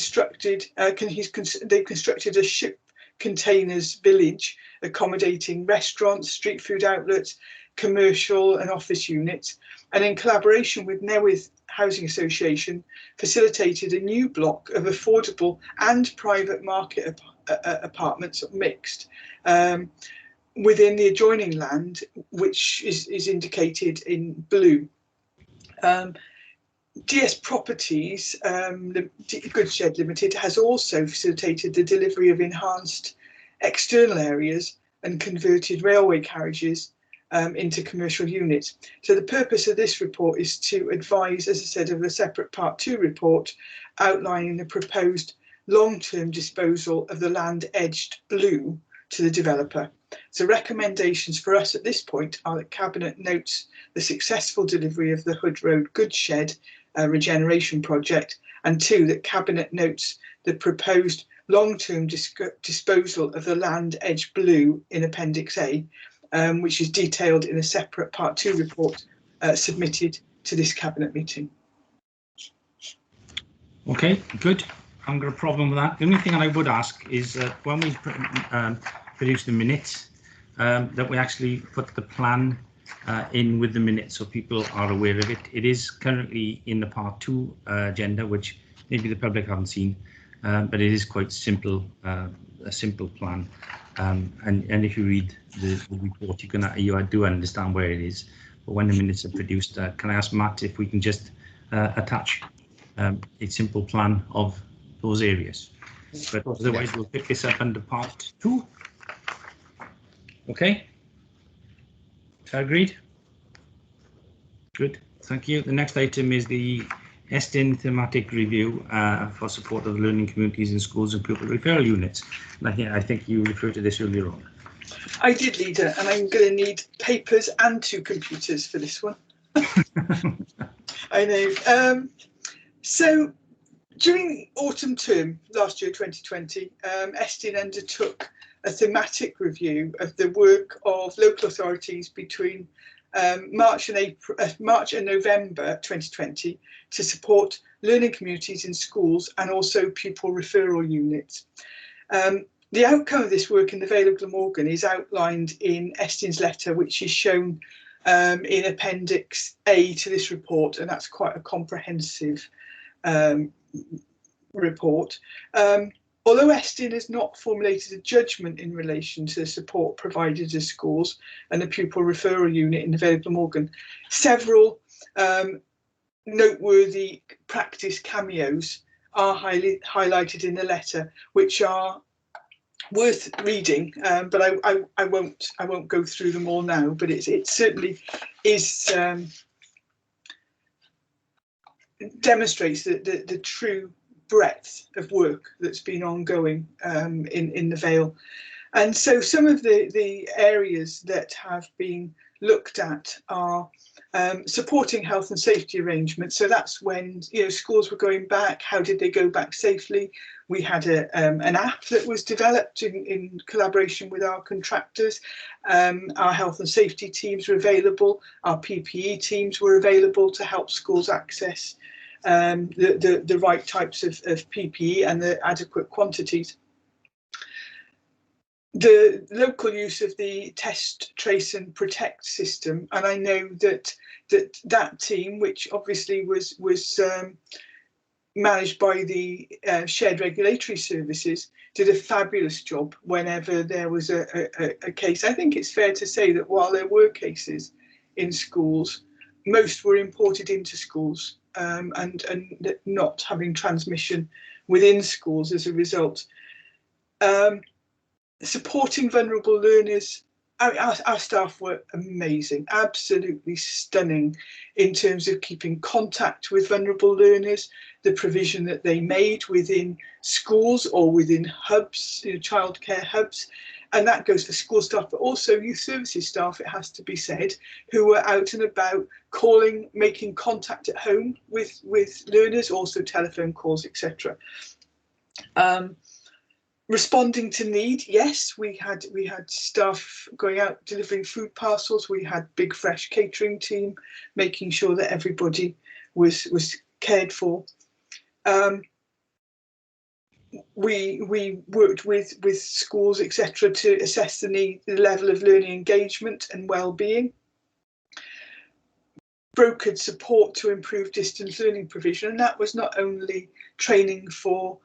constructed a ship containers village accommodating restaurants, street food outlets, commercial and office units, and in collaboration with Newydd Housing Association facilitated a new block of affordable and private market apartments mixed within the adjoining land, which is indicated in blue. DS Properties, Goodshed Limited, has also facilitated the delivery of enhanced external areas and converted railway carriages into commercial units. So the purpose of this report is to advise, as I said, of a separate Part 2 report outlining the proposed long-term disposal of the land edged blue to the developer. So recommendations for us at this point are that Cabinet notes the successful delivery of the Hood Road Goodshed regeneration project, and 2, that Cabinet notes the proposed long-term disposal of the land edged blue in Appendix A, which is detailed in a separate Part 2 report submitted to this Cabinet meeting. Okay, good. I haven't got a problem with that. The only thing I would ask is when we produce the minutes, that we actually put the plan in with the minutes so people are aware of it. It is currently in the Part 2 agenda, which maybe the public haven't seen, but it is quite simple, a simple plan. And if you read the report, you do understand where it is. But when the minutes are produced, can I ask Matt if we can just attach a simple plan of those areas? But otherwise, we'll pick this up under Part 2. Okay. Agreed? Good, thank you. The next item is the Estyn thematic review for support of learning communities in schools and pupil referral units. And I think you referred to this earlier on. I did, Leader, and I'm going to need papers and 2 computers for this one. I know. So during autumn term last year, 2020, Estyn undertook a thematic review of the work of local authorities between March and November 2020 to support learning communities in schools and also pupil referral units. The outcome of this work in the Vale of Glamorgan is outlined in Estyn's letter, which is shown in Appendix A to this report, and that's quite a comprehensive report. Although Estyn has not formulated a judgment in relation to the support provided to schools and the pupil referral unit in the Vale of Glamorgan, several noteworthy practice cameos are highlighted in the letter, which are worth reading, but I won't go through them all now. But it certainly is demonstrates the true breadth of work that's been ongoing in the Vale. And so some of the areas that have been looked at are supporting health and safety arrangements. So that's when schools were going back. How did they go back safely? We had an app that was developed in collaboration with our contractors. Our health and safety teams were available. Our PPE teams were available to help schools access the right types of PPE and the adequate quantities. The local use of the test, trace and protect system, and I know that team, which obviously was managed by the shared regulatory services, did a fabulous job whenever there was a case. I think it's fair to say that while there were cases in schools, most were imported into schools and not having transmission within schools as a result. Supporting vulnerable learners our staff were amazing, absolutely stunning in terms of keeping contact with vulnerable learners, the provision that they made within schools or within hubs, childcare hubs. And that goes for school staff, but also youth services staff, it has to be said, who were out and about calling, making contact at home with learners, also telephone calls, etc. Responding to need, yes, we had staff going out delivering food parcels. We had Big Fresh catering team, making sure that everybody was cared for. We worked with schools, etc., to assess the level of learning engagement and well-being. Brokered support to improve distance learning provision, and that was not only training for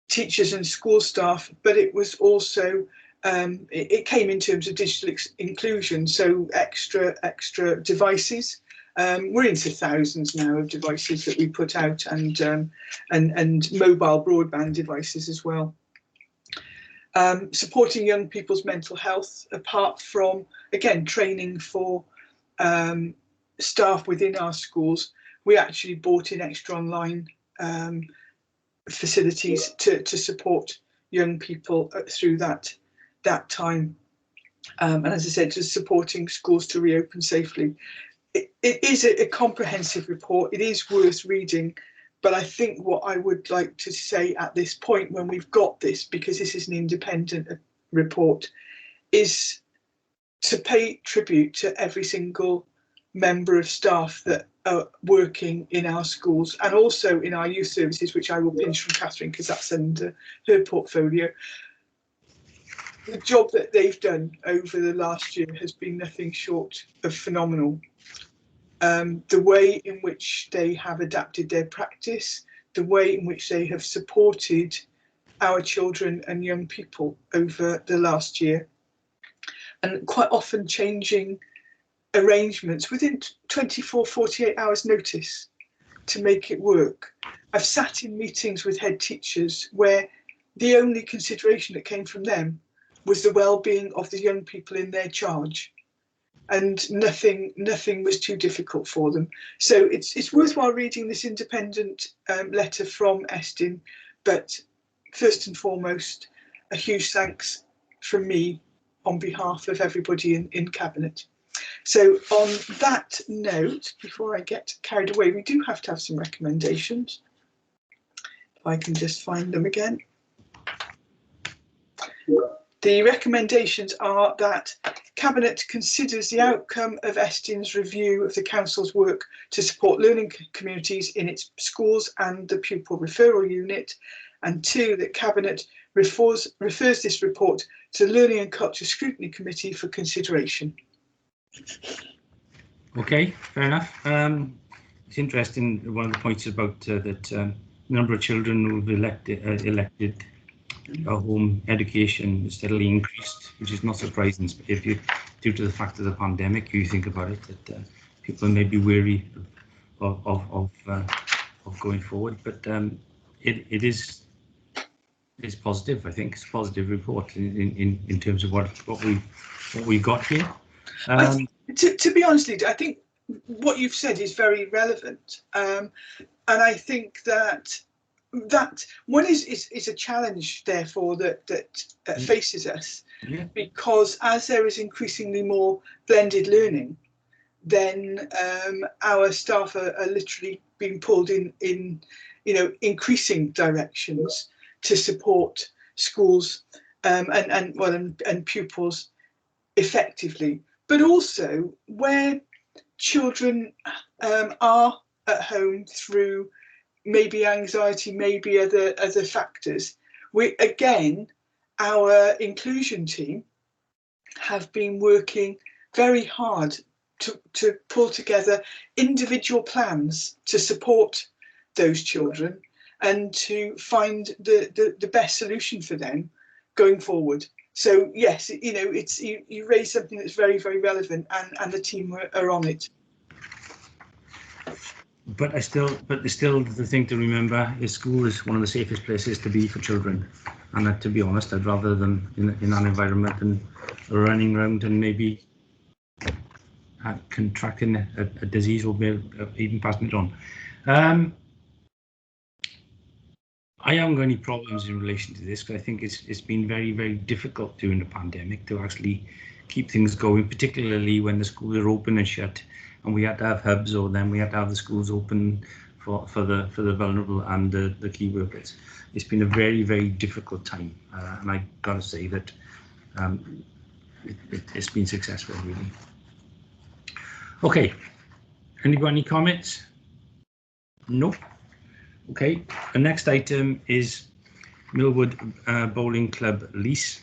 teachers and school staff, but it was also it came in terms of digital inclusion, so extra devices. We're into thousands now of devices that we put out, and mobile broadband devices as well. Supporting young people's mental health, apart from, again, training for staff within our schools, we actually bought in extra online facilities to support young people through that time. And as I said, just supporting schools to reopen safely. It is a comprehensive report. It is worth reading, but I think what I would like to say at this point, when we've got this, because this is an independent report, is to pay tribute to every single member of staff that are working in our schools and also in our youth services, which I will pinch from Catherine because that's under her portfolio. The job that they've done over the last year has been nothing short of phenomenal. The way in which they have adapted their practice, the way in which they have supported our children and young people over the last year, and quite often changing arrangements within 24, 48 hours notice to make it work. I've sat in meetings with head teachers where the only consideration that came from them was the well-being of the young people in their charge, and nothing was too difficult for them. So it's worthwhile reading this independent letter from Estin, but first and foremost, a huge thanks from me on behalf of everybody in Cabinet. So on that note, before I get carried away, we do have to have some recommendations. If I can just find them again. The recommendations are that Cabinet considers the outcome of Estin's review of the Council's work to support learning communities in its schools and the pupil referral unit, and 2, that Cabinet refers this report to the Learning and Culture Scrutiny Committee for consideration. Okay, fair enough. It's interesting, one of the points about that number of children who've elected home education steadily increased, which is not surprising if you, due to the fact of the pandemic, you think about it, that people may be weary of going forward. But it is positive. I think it's a positive report in terms of what we got here. To be honest, Lida, I think what you've said is very relevant, and I think that one is a challenge, therefore, that faces us, because as there is increasingly more blended learning, then our staff are literally being pulled in increasing directions to support schools and pupils effectively. But also where children are at home through maybe anxiety, maybe other factors, our inclusion team have been working very hard to pull together individual plans to support those children and to find the best solution for them going forward. So yes, you raise something that's very, very relevant, and the team are on it. But the thing to remember is school is one of the safest places to be for children, and to be honest, I'd rather them in that environment than running around and maybe contracting a disease or even passing it on. I haven't got any problems in relation to this, because I think it's been very, very difficult during the pandemic to actually keep things going, particularly when the schools are open and shut, and we had to have hubs, or then we had to have the schools open for the vulnerable and the key workers. It's been a very, very difficult time, and I got to say that it's been successful, really. Okay, any comments? No. Okay, the next item is Millwood Bowling Club lease.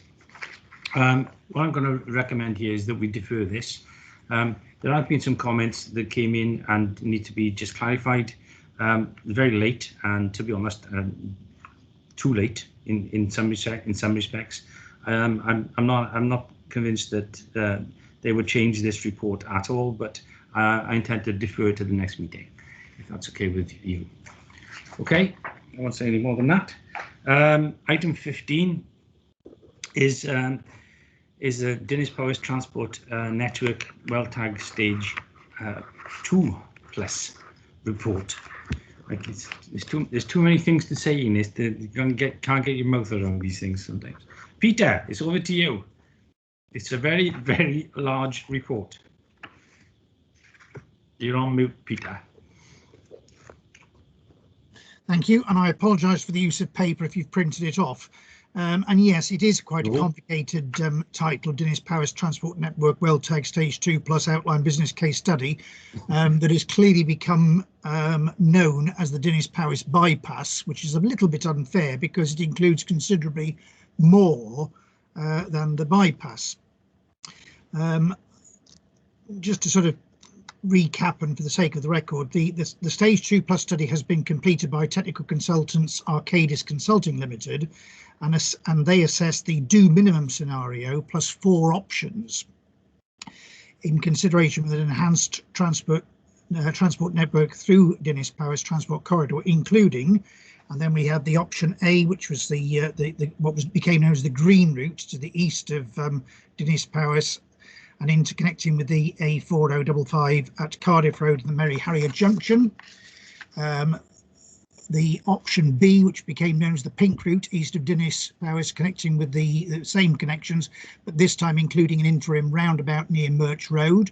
What I'm going to recommend here is that we defer this. There have been some comments that came in and need to be just clarified. Very late, and to be honest, too late in some respects. I'm not convinced that they would change this report at all, but I intend to defer to the next meeting, if that's okay with you. Okay, I won't say any more than that. Item 15 is the Dinas Powys Transport Network WellTag Stage 2+ report. Like there's too many things to say in this. You can't get your mouth around these things sometimes. Peter, it's over to you. It's a very, very large report. You're on mute, Peter. Thank you, and I apologise for the use of paper if you've printed it off. And yes, it is quite a complicated title, Dinas Powys Transport Network WellTag Stage 2+ Outline Business Case Study, that has clearly become known as the Dinas Powys Bypass, which is a little bit unfair because it includes considerably more than the bypass. Just to sort of recap, and for the sake of the record, the Stage 2+ study has been completed by technical consultants Arcadis Consulting Limited, and they assessed the do minimum scenario plus 4 options in consideration with an enhanced transport network through Dinas Powys Transport Corridor, including, and then we had the option A, which was the what became known as the green route to the east of Dinas Powys, and interconnecting with the A4055 at Cardiff Road and the Mary Harrier Junction. The option B, which became known as the pink route east of Dinas Powys, connecting with the same connections, but this time including an interim roundabout near Murch Road.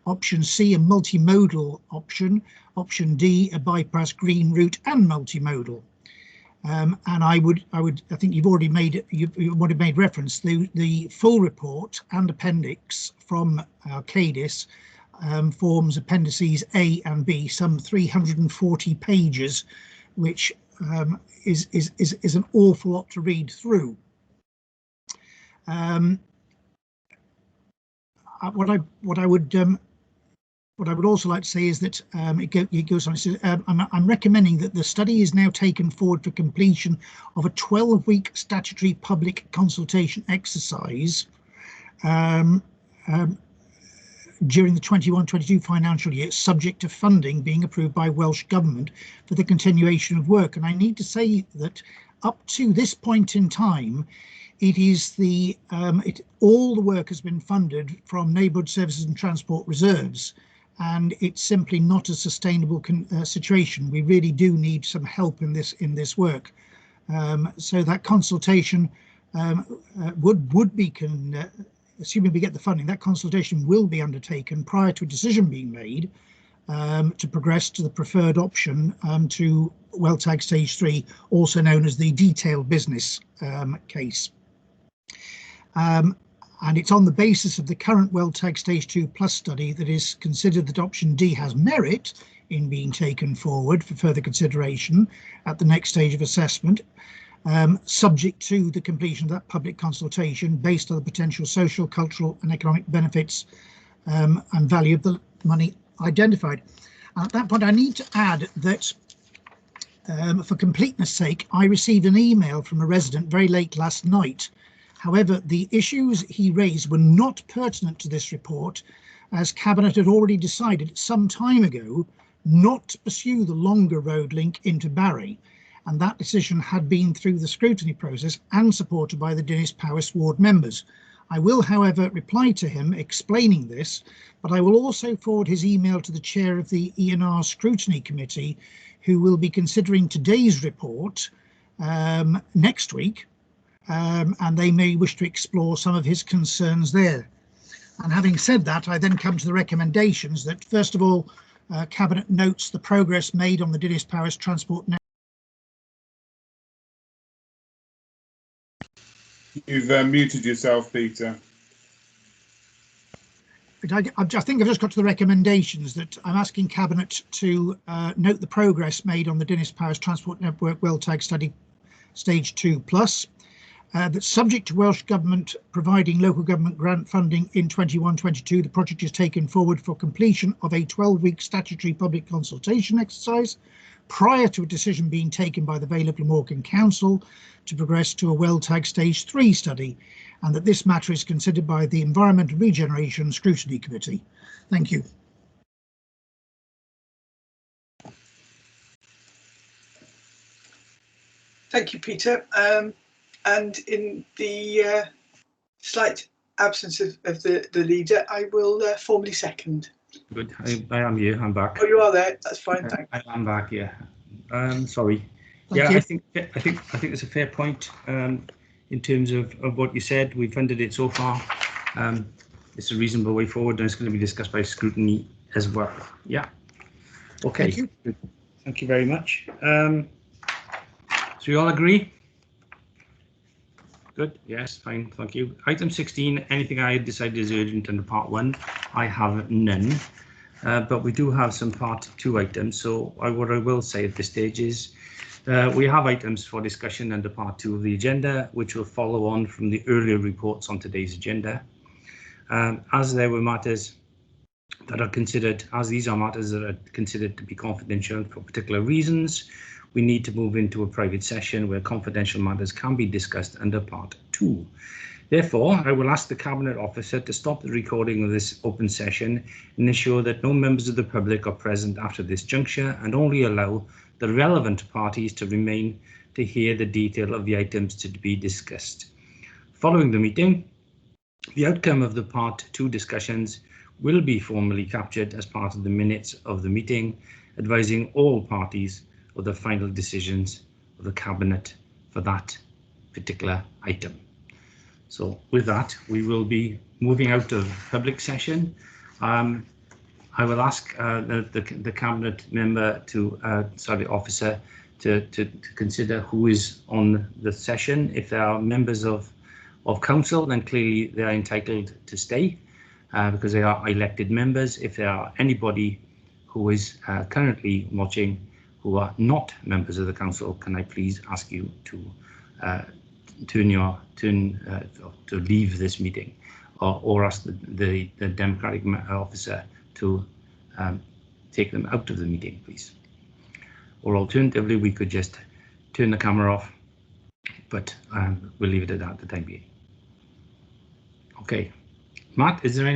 Option C, a multimodal option. Option D, a bypass green route and multimodal. And I think you've already made reference to the full report and appendix from Arcadis forms appendices A and B, some 340 pages, which is an awful lot to read through. What I would also like to say is that it goes on. It says, I'm recommending that the study is now taken forward for completion of a 12-week statutory public consultation exercise during the 21-22 financial year, subject to funding being approved by Welsh Government for the continuation of work. And I need to say that up to this point in time, it is all the work has been funded from Neighbourhood Services and Transport Reserves, and it's simply not a sustainable situation. We really do need some help in this work. So that consultation would be, assuming we get the funding, that consultation will be undertaken prior to a decision being made to progress to the preferred option to WellTag Stage 3, also known as the detailed business case. And it's on the basis of the current WellTag Stage 2+ study that is considered that option D has merit in being taken forward for further consideration at the next stage of assessment, subject to the completion of that public consultation based on the potential social, cultural and economic benefits and value of the money identified. And at that point, I need to add that for completeness sake, I received an email from a resident very late last night. However, the issues he raised were not pertinent to this report, as Cabinet had already decided some time ago not to pursue the longer road link into Barry, and that decision had been through the scrutiny process and supported by the Dinas Powys ward members. I will, however, reply to him explaining this, but I will also forward his email to the chair of the E&R Scrutiny Committee, who will be considering today's report next week, and they may wish to explore some of his concerns there. And having said that, I then come to the recommendations that, first of all, Cabinet notes the progress made on the Dinas Powys Transport Network. You've muted yourself, Peter. I think I've just got to the recommendations that I'm asking Cabinet to note the progress made on the Dinas Powys Transport Network well-tag study stage 2+, that subject to Welsh Government providing local government grant funding in 21-22, the project is taken forward for completion of a 12-week statutory public consultation exercise prior to a decision being taken by the Vale of Glamorgan Council to progress to a well-tag stage 3 study, and that this matter is considered by the Environmental Regeneration Scrutiny Committee. Thank you. Thank you, Peter. And in the slight absence of the leader, I will formally second. Good. I am here. I'm back. Oh, you are there. That's fine. Thanks. I am back. Yeah. Sorry. Thank Yeah, you. I think it's a fair point in terms of what you said. We funded it so far. It's a reasonable way forward, and it's going to be discussed by scrutiny as well. Yeah. Okay. Thank you. Thank you very much. So you all agree? Good. Yes. Fine. Thank you. Item 16. Anything I decided is urgent under Part 1. I have none. But we do have some Part 2 items. So what I will say at this stage is we have items for discussion under Part 2 of the agenda, which will follow on from the earlier reports on today's agenda. As there were matters that are considered, as these are matters that are considered to be confidential for particular reasons, we need to move into a private session where confidential matters can be discussed under Part 2. Therefore, I will ask the Cabinet Officer to stop the recording of this open session and ensure that no members of the public are present after this juncture, and only allow the relevant parties to remain to hear the detail of the items to be discussed. Following the meeting, the outcome of the Part 2 discussions will be formally captured as part of the minutes of the meeting, advising all parties of the final decisions of the Cabinet for that particular item. So with that, we will be moving out of public session. I will ask the Cabinet member officer to consider who is on the session. If there are members of council, then clearly they are entitled to stay because they are elected members. If there are anybody who is currently watching who are not members of the council, can I please ask you to to leave this meeting, or ask the democratic officer to take them out of the meeting, please. Or alternatively, we could just turn the camera off, but we'll leave it at that for the time being. Okay, Matt, is there any